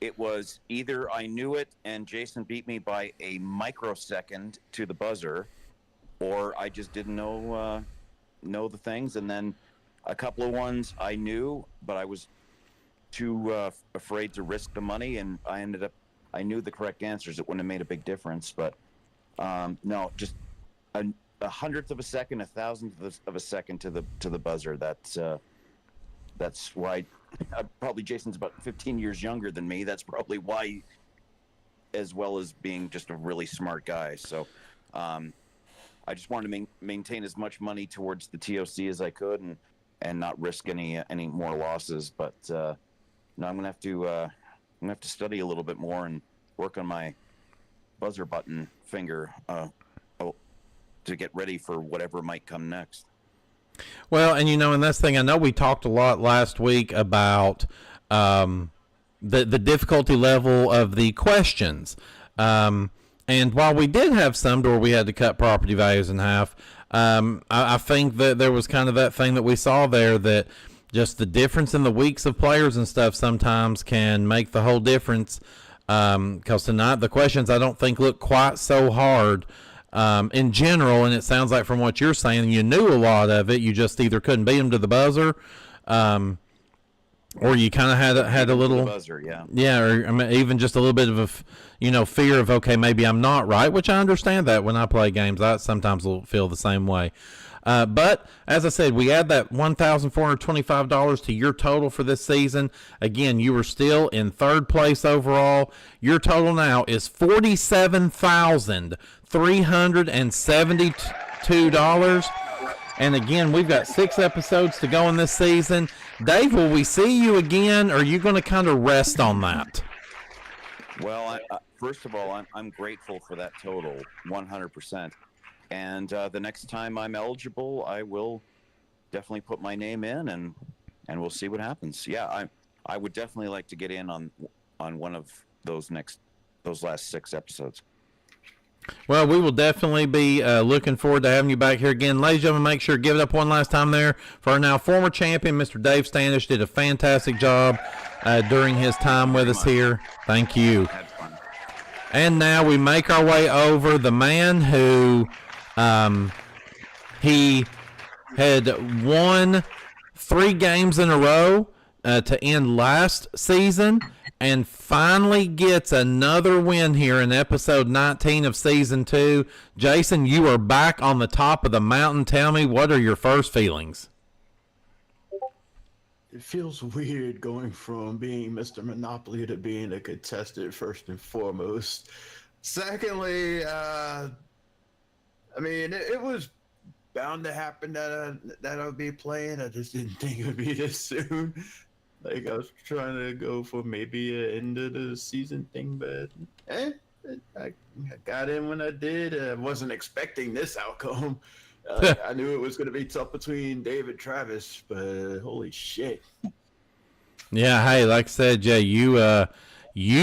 it was either I knew it and Jason beat me by a microsecond to the buzzer, or I just didn't know the things. And then a couple of ones I knew, but I was too afraid to risk the money, and I knew the correct answers. It wouldn't have made a big difference, but no, just a hundredth of a second, a thousandth of a second to the buzzer. That's why. Probably Jason's about 15 years younger than me. That's probably why, as well as being just a really smart guy. So I just wanted to maintain as much money towards the TOC as I could, and not risk any more losses. But no, I'm gonna have to study a little bit more and work on my buzzer button finger to get ready for whatever might come next. Well, and and that's the thing. I know we talked a lot last week about the difficulty level of the questions. And while we did have some where we had to cut property values in half, I think that there was kind of that thing that we saw there, that just the difference in the weeks of players and stuff sometimes can make the whole difference. Because tonight the questions I don't think look quite so hard in general, and it sounds like from what you're saying, you knew a lot of it. You just either couldn't beat them to the buzzer, or you kind of had a little buzzer, or I mean, even just a little bit of a fear of, okay, maybe I'm not right, which I understand that when I play games. I sometimes will feel the same way. But as I said, we add that $1,425 to your total for this season. Again, you were still in 3rd place overall. Your total now is $47,372. And again, we've got 6 episodes to go in this season. Dave, will we see you again, or are you going to kind of rest on that? Well, first of all, I'm grateful for that total, 100%. And the next time I'm eligible, I will definitely put my name in, and we'll see what happens. Yeah, I would definitely like to get in on one of those last 6 episodes. Well, we will definitely be looking forward to having you back here again. Ladies and gentlemen, make sure to give it up one last time there for our now former champion, Mr. Dave Standish. Did a fantastic job during his time with us here. Thank you. Had fun. And now we make our way over the man who he had won 3 games in a row to end last season, and finally gets another win here in episode 19 of season 2. Jason, you are back on the top of the mountain. Tell me, what are your first feelings? It feels weird going from being Mr. Monopoly to being a contestant first and foremost. Secondly, I mean, it was bound to happen that I would be playing. I just didn't think it would be this soon. Like, I was trying to go for maybe an end of the season thing, but I got in when I did. I wasn't expecting this outcome. I knew it was going to be tough between Dave and Travis, but holy shit. Yeah, hey, like I said, Jay, you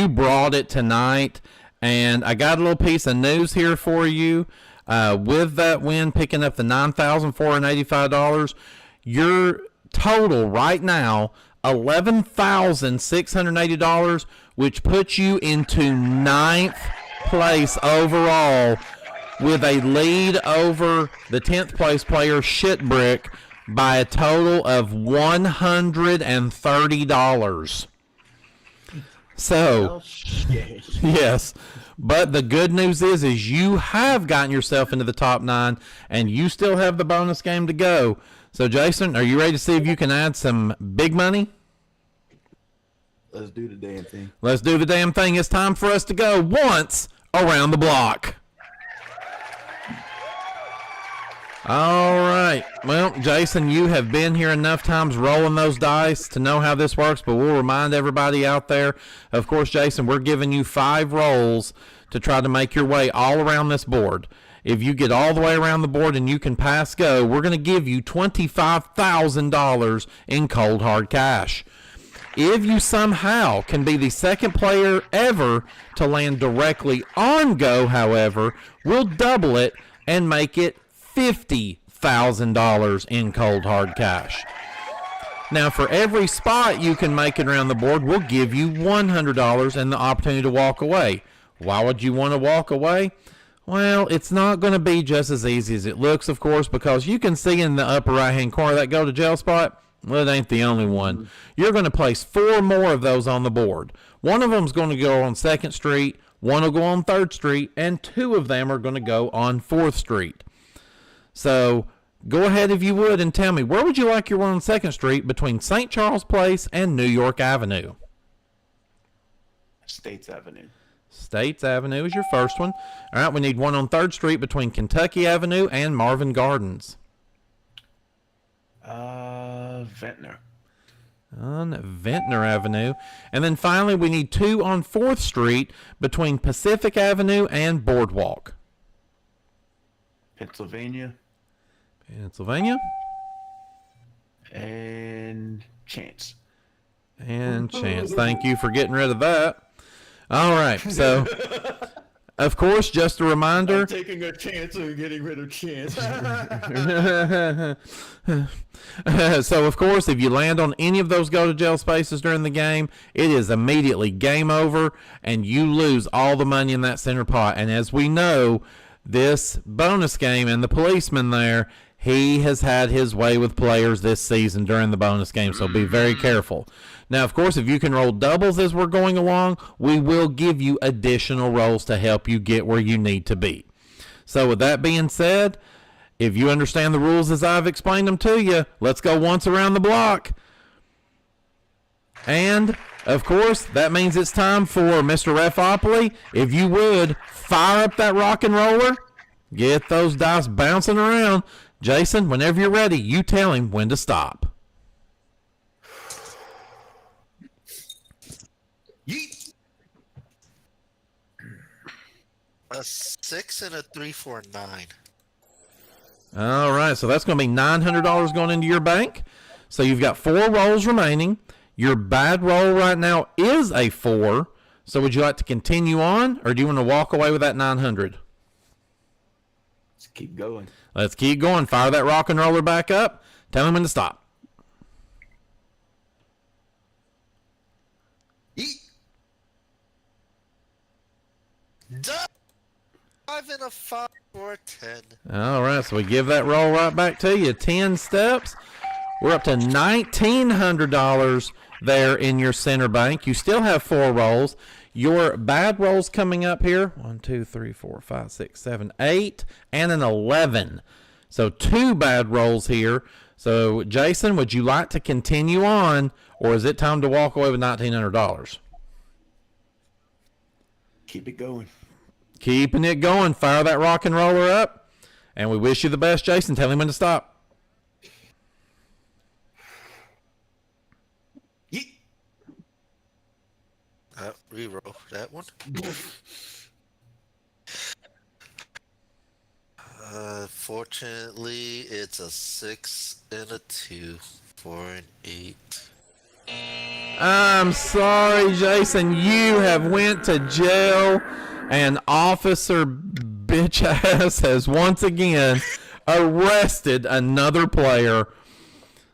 brought it tonight, and I got a little piece of news here for you. With that win, picking up the $9,485, your total right now, $11,680, which puts you into 9th place overall, with a lead over the 10th place player, Shitbrick, by a total of $130. So, yes. But the good news is you have gotten yourself into the top 9, and you still have the bonus game to go. So, Jason, are you ready to see if you can add some big money? Let's do the damn thing. Let's do the damn thing. It's time for us to go once around the block. All right. Well, Jason, you have been here enough times rolling those dice to know how this works, but we'll remind everybody out there. Of course, Jason, we're giving you 5 rolls to try to make your way all around this board. If you get all the way around the board and you can pass go, we're going to give you $25,000 in cold hard cash. If you somehow can be the second player ever to land directly on go, however, we'll double it and make it $50,000 in cold hard cash. Now, for every spot you can make it around the board, we'll give you $100 and the opportunity to walk away. Why would you want to walk away? Well, it's not going to be just as easy as it looks, of course, because you can see in the upper right-hand corner that go to jail spot. Well, it ain't the only one. You're going to place 4 more of those on the board. One of them is going to go on 2nd Street, one will go on 3rd Street, and 2 of them are going to go on 4th Street. So go ahead, if you would, and tell me, where would you like your one on 2nd Street between St. Charles Place and New York Avenue? States Avenue. States Avenue is your first one. All right, we need one on 3rd Street between Kentucky Avenue and Marvin Gardens. Ventnor. On Ventnor Avenue. And then finally, we need 2 on 4th Street between Pacific Avenue and Boardwalk. Pennsylvania. Pennsylvania. And Chance. And Chance. Thank you for getting rid of that. All right, so, of course, just a reminder. I'm taking a chance of getting rid of Chance. So, of course, if you land on any of those go-to-jail spaces during the game, it is immediately game over, and you lose all the money in that center pot. And as we know, this bonus game and the policeman there, he has had his way with players this season during the bonus game, so be very careful. Now, of course, if you can roll doubles as we're going along, we will give you additional rolls to help you get where you need to be. So with that being said, if you understand the rules as I've explained them to you, let's go once around the block. And, of course, that means it's time for Mr. Refopoly. If you would, fire up that rock and roller, get those dice bouncing around. Jason, whenever you're ready, you tell him when to stop. Yeet. A 6 and a 3 for a 9. All right, so that's going to be $900 going into your bank. So you've got 4 rolls remaining. Your bad roll right now is a 4. So would you like to continue on, or do you want to walk away with that 900? Let's keep going. Let's keep going. Fire that rock and roller back up. Tell him when to stop. Done. 5 and a 5 for 10. All right, so we give that roll right back to you. 10 steps. We're up to $1,900 there in your center bank. You still have 4 rolls. Your bad rolls coming up here. 1, 2, 3, 4, 5, 6, 7, 8, and an 11. So 2 bad rolls here. So, Jason, would you like to continue on, or is it time to walk away with $1,900? Keep it going. Keeping it going. Fire that rock and roller up. And we wish you the best, Jason. Tell him when to stop. Yeet. Reroll that one. Fortunately, it's a 6 and a 2 for an 8. I'm sorry, Jason. You have went to jail, and Officer Bitch Ass has once again arrested another player.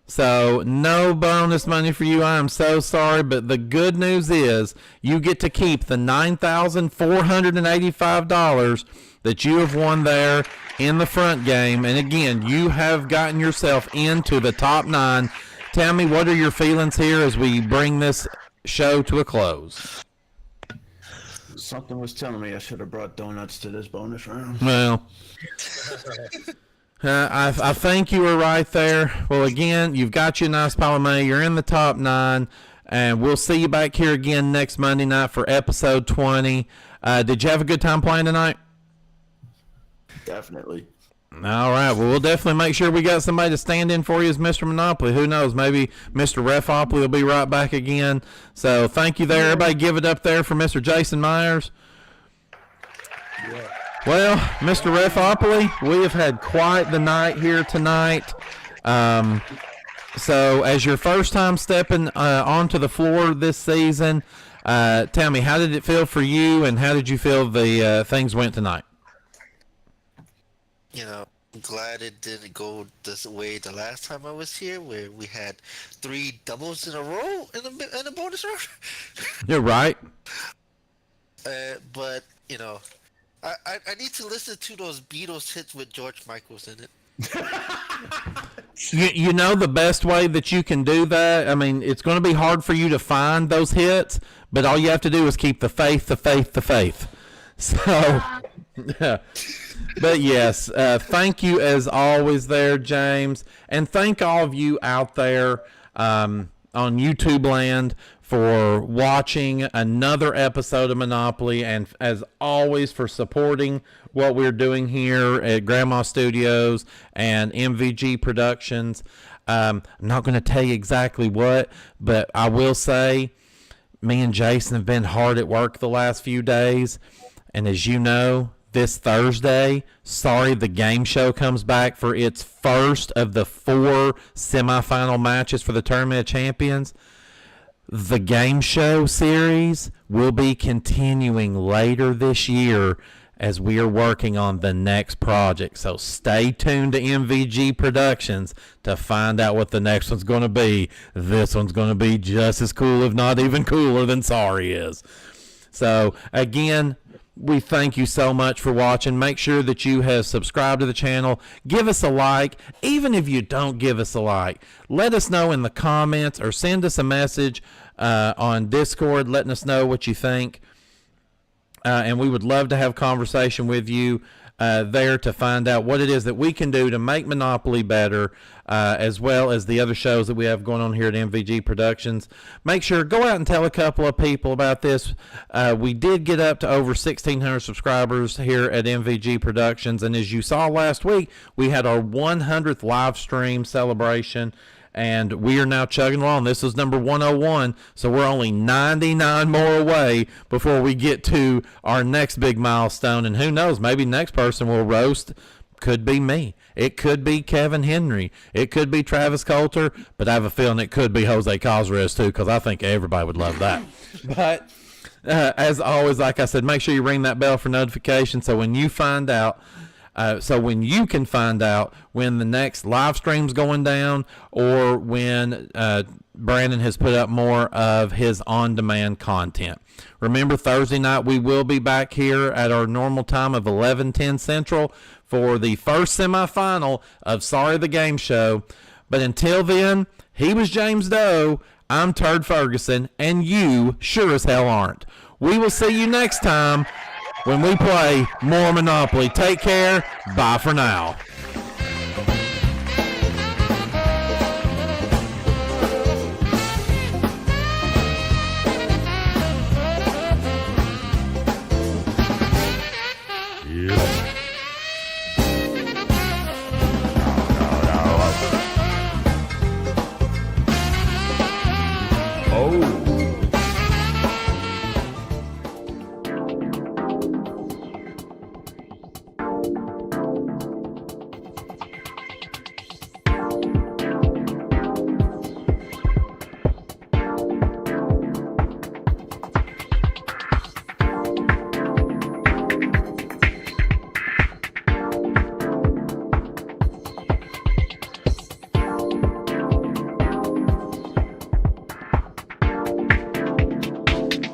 So no bonus money for you. I am so sorry, but the good news is you get to keep the $9,485 that you have won there in the front game. And again, you have gotten yourself into the top 9. Tell me, what are your feelings here as we bring this show to a close? Something was telling me I should have brought donuts to this bonus round. Well, I think you were right there. Well, again, you've got you a nice pile of money. You're in the top 9, and we'll see you back here again next Monday night for episode 20. Did you have a good time playing tonight? Definitely. All right. Well, we'll definitely make sure we got somebody to stand in for you as Mr. Monopoly. Who knows? Maybe Mr. Refopoly will be right back again. So thank you there. Everybody give it up there for Mr. Jason Myers. Yeah. Well, Mr. Refopoly, we have had quite the night here tonight. So as your first time stepping onto the floor this season, tell me, how did it feel for you, and how did you feel the things went tonight? You know, I'm glad it didn't go this way the last time I was here, where we had 3 doubles in a row in a bonus round. You're right. But, you know, I need to listen to those Beatles hits with George Michael's in it. You know the best way that you can do that? I mean, it's going to be hard for you to find those hits, but all you have to do is keep the faith, the faith, the faith. So, but yes, thank you as always there, James. And thank all of you out there on YouTube land for watching another episode of Monopoly, and as always for supporting what we're doing here at Grandma Studios and MVG Productions. I'm not going to tell you exactly what, but I will say me and Jason have been hard at work the last few days. And as you know, this Thursday, Sorry the Game Show comes back for its first of the 4 semifinal matches for the Tournament of Champions. The Game Show series will be continuing later this year as we are working on the next project. So stay tuned to MVG Productions to find out what the next one's going to be. This one's going to be just as cool, if not even cooler, than Sorry is. So, again, we thank you so much for watching. Make sure that you have subscribed to the channel. Give us a like. Even if you don't give us a like, let us know in the comments or send us a message on Discord letting us know what you think. And we would love to have conversation with you there to find out what it is that we can do to make Monopoly better, as well as the other shows that we have going on here at MVG Productions. Make sure, go out and tell a couple of people about this. We did get up to over 1,600 subscribers here at MVG Productions, and as you saw last week, we had our 100th live stream celebration, and we are now chugging along. This is number 101, so we're only 99 more away before we get to our next big milestone. And who knows, maybe the next person will roast could be me. It could be Kevin Henry. It could be Travis Coulter, but I have a feeling it could be Jose Cosres too, because I think everybody would love that. But as always, like I said, make sure you ring that bell for notifications so when you find out, when you can find out when the next live stream's going down or when Brandon has put up more of his on-demand content. Remember, Thursday night we will be back here at our normal time of 11:10 Central for the first semifinal of Sorry the Game Show. But until then, he was James Doe, I'm Turd Ferguson, and you sure as hell aren't. We will see you next time when we play more Monopoly. Take care. Bye for now. Oh.